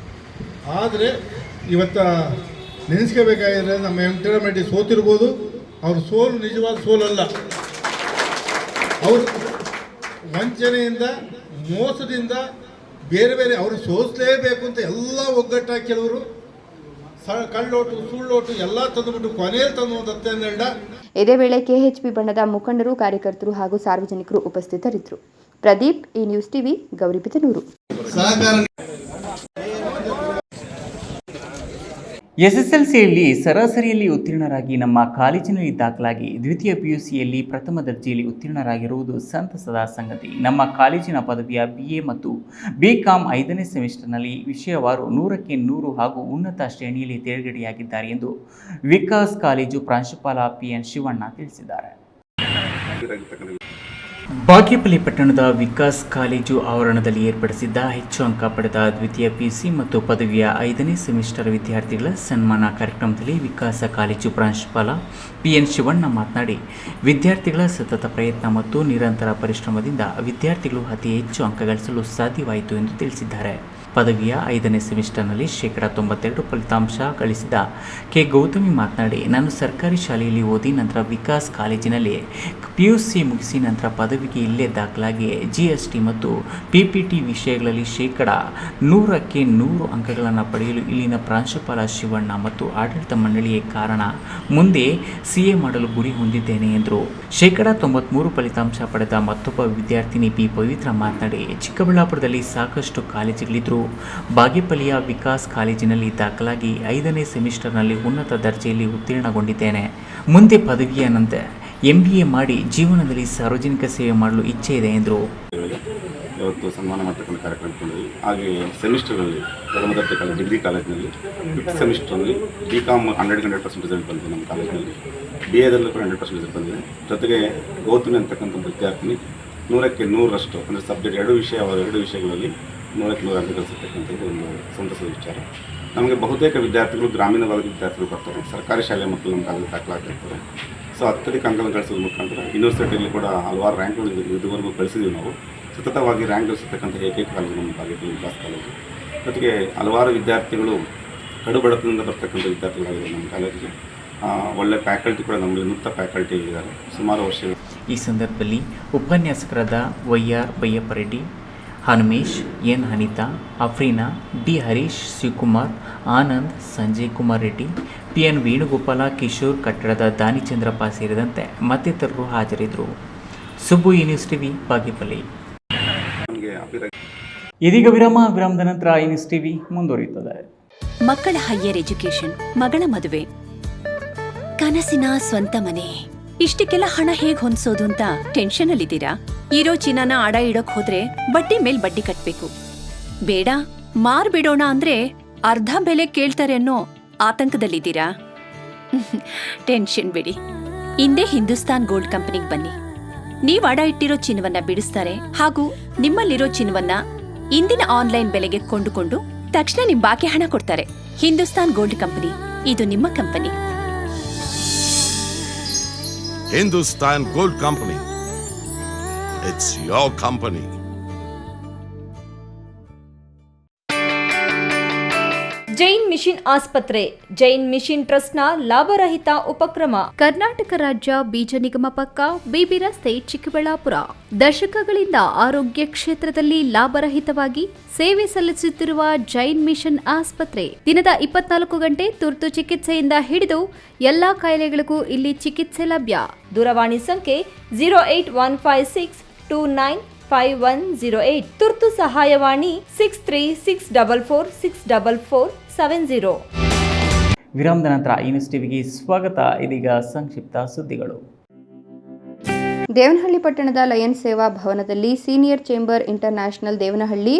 ಆದರೆ ಇವತ್ತು ನೆನೆಸ್ಕೋಬೇಕಾಗಿದ್ರೆ ನಮ್ಮ ವೆಂಕಟರಾಮ್ ರೆಡ್ಡಿ ಸೋತಿರ್ಬೋದು. ಅವ್ರ ಸೋಲು ನಿಜವಾದ ಸೋಲಲ್ಲ. ಅವರು ವಂಚನೆಯಿಂದ, ಮೋಸದಿಂದ, ಬೇರೆ ಬೇರೆ ಅವರು ಸೋಸಲೇಬೇಕು ಅಂತ ಎಲ್ಲ ಒಗ್ಗಟ್ಟಾಗಿ ಕೆಲವರು ಕಳ್ಳೋಟು, ಸುಳ್ಳೋಟು ಎಲ್ಲ ತಂದುಬಿಟ್ಟು ಕೊನೆಯಲ್ಲಿ ತಂದು 10 ಇದೇ ವೇಳೆ ಕೆಎಚ್ಪಿ ಬಣ್ಣದ ಮುಖಂಡರು, ಕಾರ್ಯಕರ್ತರು ಹಾಗೂ ಸಾರ್ವಜನಿಕರು ಉಪಸ್ಥಿತರಿದ್ದರು. ಪ್ರದೀಪ್, ಈ ನ್ಯೂಸ್ ಟಿವಿ, ಗೌರಿಬಿದನೂರು. ಎಸ್ಎಸ್ಎಲ್ಸಿಯಲ್ಲಿ ಸರಾಸರಿಯಲ್ಲಿ ಉತ್ತೀರ್ಣರಾಗಿ ನಮ್ಮ ಕಾಲೇಜಿನಲ್ಲಿ ದಾಖಲಾಗಿ ದ್ವಿತೀಯ ಪಿಯುಸಿಯಲ್ಲಿ ಪ್ರಥಮ ದರ್ಜೆಯಲ್ಲಿ ಉತ್ತೀರ್ಣರಾಗಿರುವುದು ಸಂತಸದ ಸಂಗತಿ. ನಮ್ಮ ಕಾಲೇಜಿನ ಪದವಿಯ BA ಮತ್ತು BCom 5ನೇ ಸೆಮಿಸ್ಟರ್ನಲ್ಲಿ ವಿಷಯವಾರು 100ಕ್ಕೆ 100 ಹಾಗೂ ಉನ್ನತ ಶ್ರೇಣಿಯಲ್ಲಿ ತೇರ್ಗಡೆಯಾಗಿದ್ದಾರೆ ಎಂದು ವಿಕಾಸ್ ಕಾಲೇಜು ಪ್ರಾಂಶುಪಾಲ PN ಶಿವಣ್ಣ ತಿಳಿಸಿದ್ದಾರೆ. ಬಾಗೇಪಲ್ಲಿ ಪಟ್ಟಣದ ವಿಕಾಸ್ ಕಾಲೇಜು ಆವರಣದಲ್ಲಿ ಏರ್ಪಡಿಸಿದ್ದ ಹೆಚ್ಚು ಅಂಕ ಪಡೆದ ದ್ವಿತೀಯ ಪಿಯುಸಿ ಮತ್ತು ಪದವಿಯ 5ನೇ ಸೆಮಿಸ್ಟರ್ ವಿದ್ಯಾರ್ಥಿಗಳ ಸನ್ಮಾನ ಕಾರ್ಯಕ್ರಮದಲ್ಲಿ ವಿಕಾಸ ಕಾಲೇಜು ಪ್ರಾಂಶುಪಾಲ PN ಶಿವಣ್ಣ ಮಾತನಾಡಿ, ವಿದ್ಯಾರ್ಥಿಗಳ ಸತತ ಪ್ರಯತ್ನ ಮತ್ತು ನಿರಂತರ ಪರಿಶ್ರಮದಿಂದ ವಿದ್ಯಾರ್ಥಿಗಳು ಅತಿ ಹೆಚ್ಚು ಅಂಕ ಗಳಿಸಲು ಸಾಧ್ಯವಾಯಿತು ಎಂದು ತಿಳಿಸಿದ್ದಾರೆ. ಪದವಿಯ 5ನೇ ಸೆಮಿಸ್ಟರ್ನಲ್ಲಿ 92% ಫಲಿತಾಂಶ ಗಳಿಸಿದ ಕೆ ಗೌತಮಿ ಮಾತನಾಡಿ, ನಾನು ಸರ್ಕಾರಿ ಶಾಲೆಯಲ್ಲಿ ಓದಿ ನಂತರ ವಿಕಾಸ್ ಕಾಲೇಜಿನಲ್ಲಿ PUC ಮುಗಿಸಿ ನಂತರ ಪದವಿಗೆ ಇಲ್ಲೇ ದಾಖಲಾಗಿ GST ಮತ್ತು PPT ವಿಷಯಗಳಲ್ಲಿ 100ಕ್ಕೆ 100 ಅಂಕಗಳನ್ನು ಪಡೆಯಲು ಇಲ್ಲಿನ ಪ್ರಾಂಶುಪಾಲ ಶಿವಣ್ಣ ಮತ್ತು ಆಡಳಿತ ಮಂಡಳಿಯೇ ಕಾರಣ. ಮುಂದೆ CA ಮಾಡಲು ಗುರಿ ಹೊಂದಿದ್ದೇನೆ ಎಂದರು. 93% ಫಲಿತಾಂಶ ಪಡೆದ ಮತ್ತೊಬ್ಬ ವಿದ್ಯಾರ್ಥಿನಿ ಬಿ ಪವಿತ್ರ ಮಾತನಾಡಿ, ಚಿಕ್ಕಬಳ್ಳಾಪುರದಲ್ಲಿ ಸಾಕಷ್ಟು ಕಾಲೇಜುಗಳಿದ್ದರು. ಬಾಗೇಪಲ್ಲಿಯ ವಿಕಾಸ್ ಕಾಲೇಜಿನಲ್ಲಿ ದಾಖಲಾಗಿ 5ನೇ ಸೆಮಿಸ್ಟರ್ನಲ್ಲಿ ಉನ್ನತ ದರ್ಜೆಯಲ್ಲಿ ಉತ್ತೀರ್ಣಗೊಂಡಿದ್ದೇನೆ. ಮುಂದೆ ಪದವಿಯ ನಂತರ MBA ಮಾಡಿ ಜೀವನದಲ್ಲಿ ಸಾರ್ವಜನಿಕ ಸೇವೆ ಮಾಡಲು ಇಚ್ಛೆ ಇದೆ ಎಂದರು. ಇವತ್ತು ಸನ್ಮಾನ ಮಾಡ್ತಕ್ಕಂಥ ಕಾರ್ಯಕ್ರಮ ಇಟ್ಕೊಂಡಿದ್ವಿ. ಹಾಗೆಯೇ ಸೆಮಿಸ್ಟರ್ನಲ್ಲಿ ಪ್ರಥಮ ದರ್ಜೆ ಕಾಲೇಜ್ ಡಿಗ್ರಿ ಕಾಲೇಜಿನಲ್ಲಿ 5th ಸೆಮಿಸ್ಟರ್ನಲ್ಲಿ BCom 100% ರಿಸಲ್ಟ್ ಬಂದಿದೆ ನಮ್ಮ ಕಾಲೇಜಿನಲ್ಲಿ. BAದಲ್ಲೂ ಕೂಡ 100% ರಿಸಲ್ಟ್ ಬಂದಿದೆ. ಜೊತೆಗೆ ಗೌತಮಿ ಅಂತಕ್ಕಂಥ ವಿದ್ಯಾರ್ಥಿನಿ 100ಕ್ಕೆ 100ರಷ್ಟು ಅಂದರೆ ಸಬ್ಜೆಕ್ಟ್ 2 ವಿಷಯಗಳಲ್ಲಿ 100ಕ್ಕೆ 100 ಅಂಕ ಗಳಿಸಿರ್ತಕ್ಕಂಥದ್ದು ಒಂದು ಸಂತಸದ ವಿಚಾರ. ನಮಗೆ ಬಹುತೇಕ ವಿದ್ಯಾರ್ಥಿಗಳು ಗ್ರಾಮೀಣ ಭಾಗದ ವಿದ್ಯಾರ್ಥಿಗಳು ಬರ್ತಾರೆ, ಸರ್ಕಾರಿ ಶಾಲೆಯ ಮಕ್ಕಳು ನಮ್ಮ ಕಾಲೇಜ್ ದಾಖಲಾಗ್ತಿರ್ತಾರೆ. ಸೊ ಅತ್ಯಧಿಕ ಅಂಕಗಳನ್ನು ಗಳಿಸೋದ್ರ ಮುಖಾಂತರ ಯೂನಿವರ್ಸಿಟಿಯಲ್ಲಿ ಕೂಡ ಹಲವಾರು ರ್ಯಾಂಕ್ಗಳು ಇದುವರೆಗೂ ಗಳಿಸಿದ್ದೀವಿ ನಾವು. ಸತತವಾಗಿ ರ್ಯಾಂಕ್ ಗಳಿಸಿರ್ತಕ್ಕಂಥ ಏಕೈಕ ಕಾಲೇಜು ನಮ್ಮ ಬಾಗೇಪಲ್ಲಿ ವಿಕಾಸ್ ಕಾಲೇಜು. ಜೊತೆಗೆ ಹಲವಾರು ವಿದ್ಯಾರ್ಥಿಗಳು ಕಡುಬಡತನದಿಂದ ಬರ್ತಕ್ಕಂಥ ವಿದ್ಯಾರ್ಥಿಗಳಾಗಿದ್ದಾರೆ ನಮ್ಮ ಕಾಲೇಜಿಗೆ. ಒಳ್ಳೆ ಫ್ಯಾಕಲ್ಟಿ ಕೂಡ ನಮ್ಮಲ್ಲಿ ನುರಿತ ಫ್ಯಾಕಲ್ಟಿ ಇದ್ದಾರೆ ಸುಮಾರು ವರ್ಷಗಳು. ಈ ಸಂದರ್ಭದಲ್ಲಿ ಉಪನ್ಯಾಸಕರಾದ YR Bayyappareddy, Hanumesh, N Anitha, Afreena, D Harish, Shivakumar, Anand, Sanjay Kumar Reddy, PN Venugopala, Kishore, ಕಟ್ಟಡದ ದಾನಿಚಂದ್ರಪ್ಪ ಸೇರಿದಂತೆ ಮತ್ತಿತರರು ಹಾಜರಿದ್ದರು. Subbu news TV Bagepalli. ಇದೀಗ ವಿರಾಮದ ನಂತರ ನ್ಯೂಸ್ ಟಿವಿ ಮುಂದುವರಿಯುತ್ತದೆ. ಮಕ್ಕಳ ಹೈಯರ್ ಎಜುಕೇಶನ್, ಮಗಳ ಮದುವೆ, ಕನಸಿನ ಸ್ವಂತ ಮನೆ, ಇಷ್ಟಕ್ಕೆಲ್ಲ ಹಣ ಹೇಗ್ ಹೊಂದ್ಸೋದು ಅಂತ ಟೆನ್ಷನ್ ಅಲ್ಲಿದ್ದೀರಾ? ಇರೋ ಚಿನ್ನನ ಅಡ ಇಡೋಕ್ ಹೋದ್ರೆ ಬಡ್ಡಿ ಮೇಲ್ ಬಡ್ಡಿ ಕಟ್ಬೇಕು. ಬೇಡ, ಮಾರ್ಬಿಡೋಣ ಅಂದ್ರೆ ಅರ್ಧ ಬೆಲೆ ಕೇಳ್ತಾರೆ ಅನ್ನೋ ಆತಂಕದಲ್ಲಿದ್ದೀರಾ? ಟೆನ್ಷನ್ ಬಿಡಿ, ಇಂದೇ ಹಿಂದೂಸ್ತಾನ್ ಗೋಲ್ಡ್ ಕಂಪನಿಗೆ ಬನ್ನಿ. ನೀವು ಅಡ ಇಟ್ಟಿರೋ ಚಿನ್ನವನ್ನ ಬಿಡಿಸ್ತಾರೆ ಹಾಗೂ ನಿಮ್ಮಲ್ಲಿರೋ ಚಿನ್ನವನ್ನ ಇಂದಿನ ಆನ್ಲೈನ್ ಬೆಲೆಗೆ ಕೊಂಡುಕೊಂಡು ತಕ್ಷಣ ನಿಮ್ ಬಾಕಿ ಹಣ ಕೊಡ್ತಾರೆ. ಹಿಂದೂಸ್ತಾನ್ ಗೋಲ್ಡ್ ಕಂಪನಿ, ಇದು ನಿಮ್ಮ company. Hindustan Gold Company. It's your company. Jain mission ಆಸ್ಪತ್ರೆ, ಜೈನ್ ಮಿಷನ್ ಟ್ರಸ್ಟ್ನ ಲಾಭರಹಿತ ಉಪಕ್ರಮ. ಕರ್ನಾಟಕ ರಾಜ್ಯ ಬೀಜ ನಿಗಮ ಪಕ್ಕ, BB ರಸ್ತೆ, ಚಿಕ್ಕಬಳ್ಳಾಪುರ. ದಶಕಗಳಿಂದ ಆರೋಗ್ಯ ಕ್ಷೇತ್ರದಲ್ಲಿ ಲಾಭರಹಿತವಾಗಿ ಸೇವೆ ಸಲ್ಲಿಸುತ್ತಿರುವ ಜೈನ್ ಮಿಷನ್ ಆಸ್ಪತ್ರೆ ದಿನದ 24 ಗಂಟೆ ತುರ್ತು ಚಿಕಿತ್ಸೆಯಿಂದ ಹಿಡಿದು ಎಲ್ಲಾ ಕಾಯಿಲೆಗಳಿಗೂ ಇಲ್ಲಿ ಚಿಕಿತ್ಸೆ ಲಭ್ಯ. ದೂರವಾಣಿ ಸಂಖ್ಯೆ 08156295108. ತುರ್ತು ಸಹಾಯವಾಣಿ 6364464470. ವಿರಾಮದ ನಂತರ ನ್ಯೂಸ್ ಟಿವಿಗೆ ಸ್ವಾಗತ. ಇದೀಗ ಸಂಕ್ಷಿಪ್ತ ಸುದ್ದಿಗಳು. ದೇವನಹಳ್ಳಿ ಪಟ್ಟಣದ ಲಯನ್ಸ್ ಸೇವಾ ಭವನದಲ್ಲಿ ಸೀನಿಯರ್ ಚೇಂಬರ್ ಇಂಟರ್ನ್ಯಾಷನಲ್ ದೇವನಹಳ್ಳಿ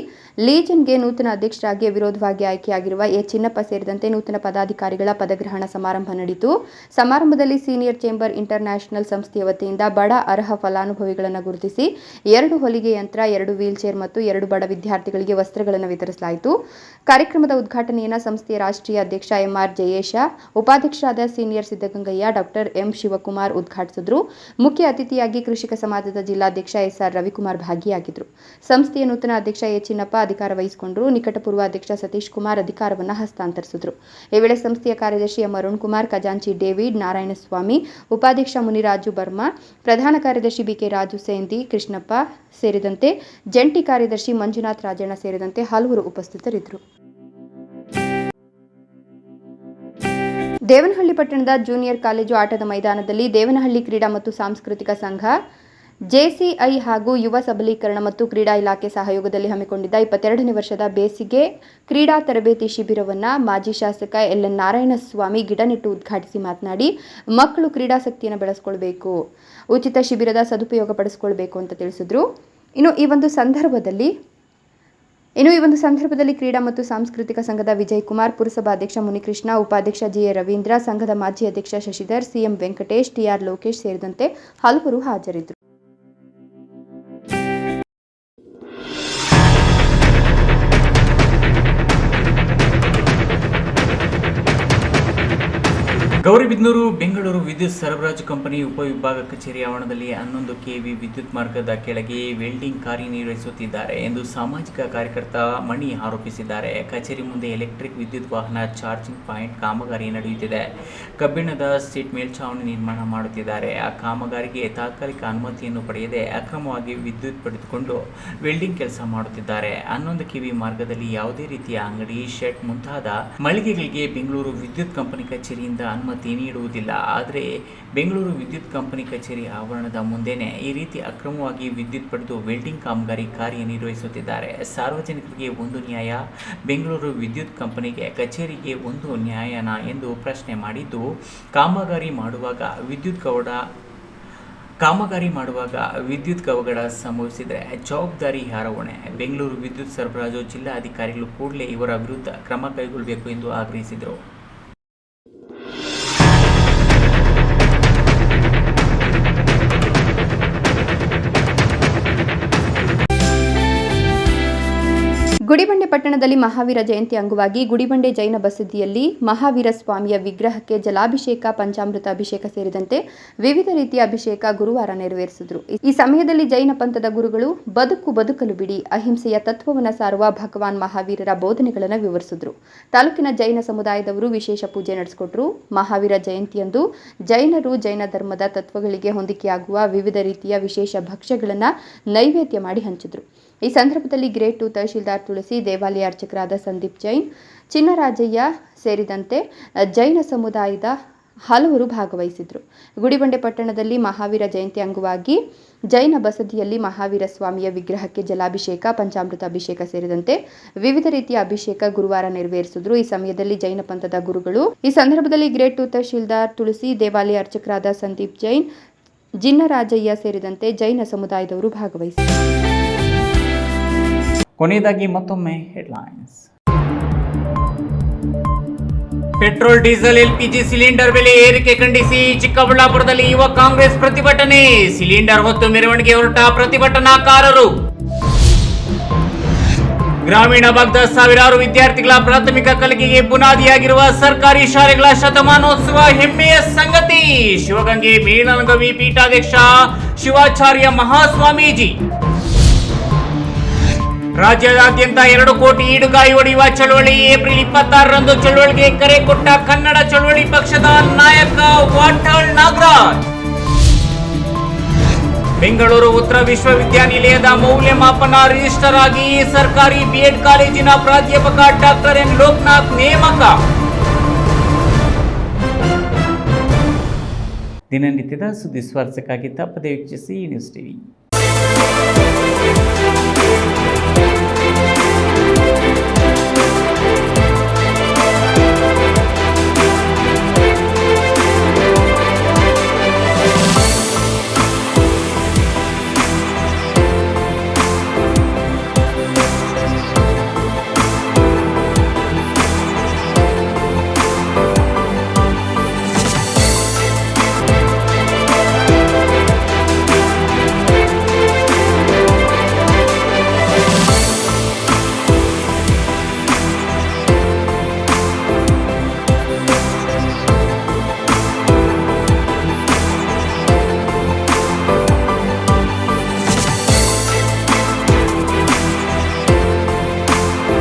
ಲೀಜನ್ಗೆ ನೂತನ ಅಧ್ಯಕ್ಷರಾಗಿ ವಿರೋಧವಾಗಿ ಆಯ್ಕೆಯಾಗಿರುವ ಎ ಚಿನ್ನಪ್ಪ ಸೇರಿದಂತೆ ನೂತನ ಪದಾಧಿಕಾರಿಗಳ ಪದಗ್ರಹಣ ಸಮಾರಂಭ ನಡೆಯಿತು. ಸಮಾರಂಭದಲ್ಲಿ ಸೀನಿಯರ್ ಚೇಂಬರ್ ಇಂಟರ್ನ್ಯಾಷನಲ್ ಸಂಸ್ಥೆಯ ವತಿಯಿಂದ ಬಡ ಅರ್ಹ ಫಲಾನುಭವಿಗಳನ್ನು ಗುರುತಿಸಿ 2 ಹೊಲಿಗೆ ಯಂತ್ರ, 2 ವೀಲ್ಚೇರ್ ಮತ್ತು 2 ಬಡ ವಿದ್ಯಾರ್ಥಿಗಳಿಗೆ ವಸ್ತ್ರಗಳನ್ನು ವಿತರಿಸಲಾಯಿತು. ಕಾರ್ಯಕ್ರಮದ ಉದ್ಘಾಟನೆಯನ್ನು ಸಂಸ್ಥೆಯ ರಾಷ್ಟ್ರೀಯ ಅಧ್ಯಕ್ಷ MR ಜಯೇಶ, ಉಪಾಧ್ಯಕ್ಷರಾದ senior Siddagangaiah, doctor M Shivakumar ಉದ್ಘಾಟಿಸಿದರು. ಮುಖ್ಯ ಅತಿಥಿಯಾಗಿ ಕೃಷಿಕ ಸಮಾಜದ ಜಿಲ್ಲಾಧ್ಯಕ್ಷ SR ರವಿಕುಮಾರ್ ಭಾಗಿಯಾಗಿದ್ದರು. ಸಂಸ್ಥೆಯ ನೂತನ ಅಧ್ಯಕ್ಷ ಎ ಚಿನ್ನಪ್ಪ ಅಧಿಕಾರ ವಹಿಸಿಕೊಂಡರು. ನಿಕಟಪೂರ್ವ ಅಧ್ಯಕ್ಷ ಸತೀಶ್ ಕುಮಾರ್ ಅಧಿಕಾರವನ್ನು ಹಸ್ತಾಂತರಿಸಿದರು. ಈ ವೇಳೆ ಸಂಸ್ಥೆಯ ಕಾರ್ಯದರ್ಶಿ ಎಂ ಅರುಣ್ ಕುಮಾರ್, ಖಜಾಂಚಿ ಡೇವಿಡ್ ನಾರಾಯಣಸ್ವಾಮಿ, ಉಪಾಧ್ಯಕ್ಷ ಮುನಿರಾಜು ಬರ್ಮಾ, ಪ್ರಧಾನ ಕಾರ್ಯದರ್ಶಿ BK ರಾಜು ಸೇಂದಿ, ಕೃಷ್ಣಪ್ಪ ಸೇರಿದಂತೆ ಜಂಟಿ ಕಾರ್ಯದರ್ಶಿ ಮಂಜುನಾಥ್ ರಾಜಣ್ಣ ಸೇರಿದಂತೆ ಹಲವರು ಉಪಸ್ಥಿತರಿದ್ದರು. ದೇವನಹಳ್ಳಿ ಪಟ್ಟಣದ ಜೂನಿಯರ್ ಕಾಲೇಜು ಆಟದ ಮೈದಾನದಲ್ಲಿ ದೇವನಹಳ್ಳಿ ಕ್ರೀಡಾ ಮತ್ತು ಸಾಂಸ್ಕೃತಿಕ ಸಂಘ, JCI ಹಾಗೂ ಯುವ ಸಬಲೀಕರಣ ಮತ್ತು ಕ್ರೀಡಾ ಇಲಾಖೆ ಸಹಯೋಗದಲ್ಲಿ ಹಮ್ಮಿಕೊಂಡಿದ್ದ 22ನೇ ವರ್ಷದ ಬೇಸಿಗೆ ಕ್ರೀಡಾ ತರಬೇತಿ ಶಿಬಿರವನ್ನು ಮಾಜಿ ಶಾಸಕ LN ನಾರಾಯಣಸ್ವಾಮಿ ಗಿಡ ನೆಟ್ಟು ಉದ್ಘಾಟಿಸಿ ಮಾತನಾಡಿ, ಮಕ್ಕಳು ಕ್ರೀಡಾಸಕ್ತಿಯನ್ನು ಬೆಳೆಸಿಕೊಳ್ಳಬೇಕು, ಉಚಿತ ಶಿಬಿರದ ಸದುಪಯೋಗ ಪಡಿಸಿಕೊಳ್ಳಬೇಕು ಅಂತ ತಿಳಿಸಿದರು. ಇನ್ನು ಈ ಒಂದು ಸಂದರ್ಭದಲ್ಲಿ ಕ್ರೀಡಾ ಮತ್ತು ಸಾಂಸ್ಕೃತಿಕ ಸಂಘದ ವಿಜಯ್ ಕುಮಾರ್, ಪುರಸಭಾಧ್ಯಕ್ಷ ಮುನಿಕೃಷ್ಣ, ಉಪಾಧ್ಯಕ್ಷ GA ರವೀಂದ್ರ, ಸಂಘದ ಮಾಜಿ ಅಧ್ಯಕ್ಷ ಶಶಿಧರ್, CM ವೆಂಕಟೇಶ್, TR ಲೋಕೇಶ್ ಸೇರಿದಂತೆ ಹಲವರು ಹಾಜರಿದ್ದರು. ಗೌರಿಬಿದನೂರು ಬೆಂಗಳೂರು ವಿದ್ಯುತ್ ಸರಬರಾಜು ಕಂಪನಿ ಉಪವಿಭಾಗ ಕಚೇರಿ ಆವರಣದಲ್ಲಿ 11 ಕೆವಿ ವಿದ್ಯುತ್ ಮಾರ್ಗದ ಕೆಳಗೆ ವೆಲ್ಡಿಂಗ್ ಕಾರ್ಯನಿರ್ವಹಿಸುತ್ತಿದ್ದಾರೆ ಎಂದು ಸಾಮಾಜಿಕ ಕಾರ್ಯಕರ್ತ ಮಣಿ ಆರೋಪಿಸಿದ್ದಾರೆ. ಕಚೇರಿ ಮುಂದೆ ಎಲೆಕ್ಟ್ರಿಕ್ ವಿದ್ಯುತ್ ವಾಹನ ಚಾರ್ಜಿಂಗ್ ಪಾಯಿಂಟ್ ಕಾಮಗಾರಿ ನಡೆಯುತ್ತಿದೆ. ಕಬ್ಬಿಣದ ಸೀಟ್ ಮೇಲ್ಛಾವಣಿ ನಿರ್ಮಾಣ ಮಾಡುತ್ತಿದ್ದಾರೆ. ಆ ಕಾಮಗಾರಿಗೆ ತಾತ್ಕಾಲಿಕ ಅನುಮತಿಯನ್ನು ಪಡೆಯದೆ ಅಕ್ರಮವಾಗಿ ವಿದ್ಯುತ್ ಪಡೆದುಕೊಂಡು ವೆಲ್ಡಿಂಗ್ ಕೆಲಸ ಮಾಡುತ್ತಿದ್ದಾರೆ. 11 ಕೆವಿ ಮಾರ್ಗದಲ್ಲಿ ಯಾವುದೇ ರೀತಿಯ ಅಂಗಡಿ, ಶೆಡ್ ಮುಂತಾದ ಮಳಿಗೆಗಳಿಗೆ ಬೆಂಗಳೂರು ವಿದ್ಯುತ್ ಕಂಪನಿ ಕಚೇರಿಯಿಂದ ಅನುಮತಿ ನೀಡುವುದಿಲ್ಲ. ಆದರೆ ಬೆಂಗಳೂರು ವಿದ್ಯುತ್ ಕಂಪನಿ ಕಚೇರಿ ಆವರಣದ ಮುಂದೆನೇ ಈ ರೀತಿ ಅಕ್ರಮವಾಗಿ ವಿದ್ಯುತ್ ಪಡೆದು ವೆಲ್ಡಿಂಗ್ ಕಾಮಗಾರಿ ಕಾರ್ಯನಿರ್ವಹಿಸುತ್ತಿದ್ದಾರೆ. ಸಾರ್ವಜನಿಕರಿಗೆ ಒಂದು ನ್ಯಾಯ, ಬೆಂಗಳೂರು ವಿದ್ಯುತ್ ಕಂಪನಿಗೆ ಕಚೇರಿಗೆ ಒಂದು ನ್ಯಾಯನ ಎಂದು ಪ್ರಶ್ನೆ ಮಾಡಿದ್ದು, ಕಾಮಗಾರಿ ಮಾಡುವಾಗ ವಿದ್ಯುತ್ ಕವಗಡ ಸಂಭವಿಸಿದರೆ ಜವಾಬ್ದಾರಿ ಯಾರ ಹೊಣೆ? ಬೆಂಗಳೂರು ವಿದ್ಯುತ್ ಸರಬರಾಜು ಜಿಲ್ಲಾ ಅಧಿಕಾರಿಗಳು ಕೂಡಲೇ ಇವರ ವಿರುದ್ಧ ಕ್ರಮ ಕೈಗೊಳ್ಳಬೇಕು ಎಂದು ಆಗ್ರಹಿಸಿದರು. ಗುಡಿಬಂಡೆ ಪಟ್ಟಣದಲ್ಲಿ ಮಹಾವೀರ ಜಯಂತಿ ಅಂಗವಾಗಿ ಗುಡಿಬಂಡೆ ಜೈನ ಬಸದಿಯಲ್ಲಿ ಮಹಾವೀರ ಸ್ವಾಮಿಯ ವಿಗ್ರಹಕ್ಕೆ ಜಲಾಭಿಷೇಕ, ಪಂಚಾಮೃತ ಅಭಿಷೇಕ ಸೇರಿದಂತೆ ವಿವಿಧ ರೀತಿಯ ಅಭಿಷೇಕ ಗುರುವಾರ ನೆರವೇರಿಸಿದರು. ಈ ಸಮಯದಲ್ಲಿ ಜೈನ ಪಂಥದ ಗುರುಗಳು ಬದುಕಲು ಬಿಡಿ, ಅಹಿಂಸೆಯ ತತ್ವವನ್ನು ಸಾರುವ ಭಗವಾನ್ ಮಹಾವೀರರ ಬೋಧನೆಗಳನ್ನು ವಿವರಿಸಿದರು. ತಾಲೂಕಿನ ಜೈನ ಸಮುದಾಯದವರು ವಿಶೇಷ ಪೂಜೆ ನಡೆಸಿಕೊಟ್ಟರು. ಮಹಾವೀರ ಜಯಂತಿಯಂದು ಜೈನರು ಜೈನ ಧರ್ಮದ ತತ್ವಗಳಿಗೆ ಹೊಂದಿಕೆಯಾಗುವ ವಿವಿಧ ರೀತಿಯ ವಿಶೇಷ ಭಕ್ಷ್ಯಗಳನ್ನು ನೈವೇದ್ಯ ಮಾಡಿ ಹಂಚಿದರು. ಈ ಸಂದರ್ಭದಲ್ಲಿ ಗ್ರೇಡ್ 2 ತಹಶೀಲ್ದಾರ್ ತುಳಸಿ, ದೇವಾಲಯ ಅರ್ಚಕರಾದ ಸಂದೀಪ್ ಜೈನ್, ಚಿನ್ನರಾಜಯ್ಯ ಸೇರಿದಂತೆ ಜೈನ ಸಮುದಾಯದ ಹಲವರು ಭಾಗವಹಿಸಿದರು. ಗುಡಿಬಂಡೆ ಪಟ್ಟಣದಲ್ಲಿ ಮಹಾವೀರ ಜಯಂತಿ ಅಂಗವಾಗಿ ಜೈನ ಬಸದಿಯಲ್ಲಿ ಮಹಾವೀರ ಸ್ವಾಮಿಯ ವಿಗ್ರಹಕ್ಕೆ ಜಲಾಭಿಷೇಕ, ಪಂಚಾಮೃತ ಅಭಿಷೇಕ ಸೇರಿದಂತೆ ವಿವಿಧ ರೀತಿಯ ಅಭಿಷೇಕ ಗುರುವಾರ ನೆರವೇರಿಸಿದರು. ಈ ಸಮಯದಲ್ಲಿ ಜೈನ ಪಂಥದ ಗುರುಗಳು, ಈ ಸಂದರ್ಭದಲ್ಲಿ ಗ್ರೇಡ್ 2 ತಹಶೀಲ್ದಾರ್ ತುಳಸಿ, ದೇವಾಲಯ ಅರ್ಚಕರಾದ ಸಂದೀಪ್ ಜೈನ್, ಜಿನ್ನರಾಜಯ್ಯ ಸೇರಿದಂತೆ ಜೈನ ಸಮುದಾಯದವರು ಭಾಗವಹಿಸಿದರು. ಕೊನೆಯದಾಗಿ ಮತ್ತೊಮ್ಮೆ headlines. Petrol, diesel, LPG cylinder ಬೆಲೆ ಏರಿಕೆ ಖಂಡಿಸಿ ಚಿಕ್ಕಬಳ್ಳಾಪುರದಲ್ಲಿ ಯುವ ಕಾಂಗ್ರೆಸ್ ಪ್ರತಿಭಟನೆ. ಸಿಲಿಂಡರ್ ಹೊತ್ತು ಮೆರವಣಿಗೆ ಹೊರಟ ಪ್ರತಿಭಟನಾಕಾರರು. ಗ್ರಾಮೀಣ ಭಾಗದ ಸಾವಿರಾರು ವಿದ್ಯಾರ್ಥಿಗಳ ಪ್ರಾಥಮಿಕ ಕಲಿಕೆಗೆ ಬುನಾದಿಯಾಗಿರುವ ಸರ್ಕಾರಿ ಶಾಲೆಗಳ ಶತಮಾನೋತ್ಸವ ಹೆಮ್ಮೆಯ ಸಂಗತಿ. ಶಿವಗಂಗೆ ಮೇಲನಗವಿ ಪೀಠಾಧ್ಯಕ್ಷ ಶಿವಾಚಾರ್ಯ ಮಹಾಸ್ವಾಮೀಜಿ. ರಾಜ್ಯದಾದ್ಯಂತ 2 ಕೋಟಿ ಈಡುಗಾಯಿ ಹೊಡೆಯುವ ಚಳವಳಿ. ಏಪ್ರಿಲ್ 26ರಂದು ಚಳವಳಿಗೆ ಕರೆ ಕೊಟ್ಟ ಕನ್ನಡ ಚಳವಳಿ ಪಕ್ಷದ ನಾಯಕ ವಾಟಾಳ್ ನಾಗರಾಜ್. ಬೆಂಗಳೂರು ಉತ್ತರ ವಿಶ್ವವಿದ್ಯಾನಿಲಯದ ಮೌಲ್ಯಮಾಪನ ರಿಜಿಸ್ಟರ್ ಆಗಿ ಸರ್ಕಾರಿ ಬಿಎಡ್ ಕಾಲೇಜಿನ ಪ್ರಾಧ್ಯಾಪಕ ಡಾಕ್ಟರ್ ಎನ್ ಲೋಕನಾಥ್ ನೇಮಕ. ದಿನನಿತ್ಯದ ಸುದ್ದಿ ಸ್ವಾರಸ್ಯಕ್ಕಾಗಿ ತಪ್ಪದೆ ವೀಕ್ಷಿಸಿ ನ್ಯೂಸ್ ಟಿವಿ.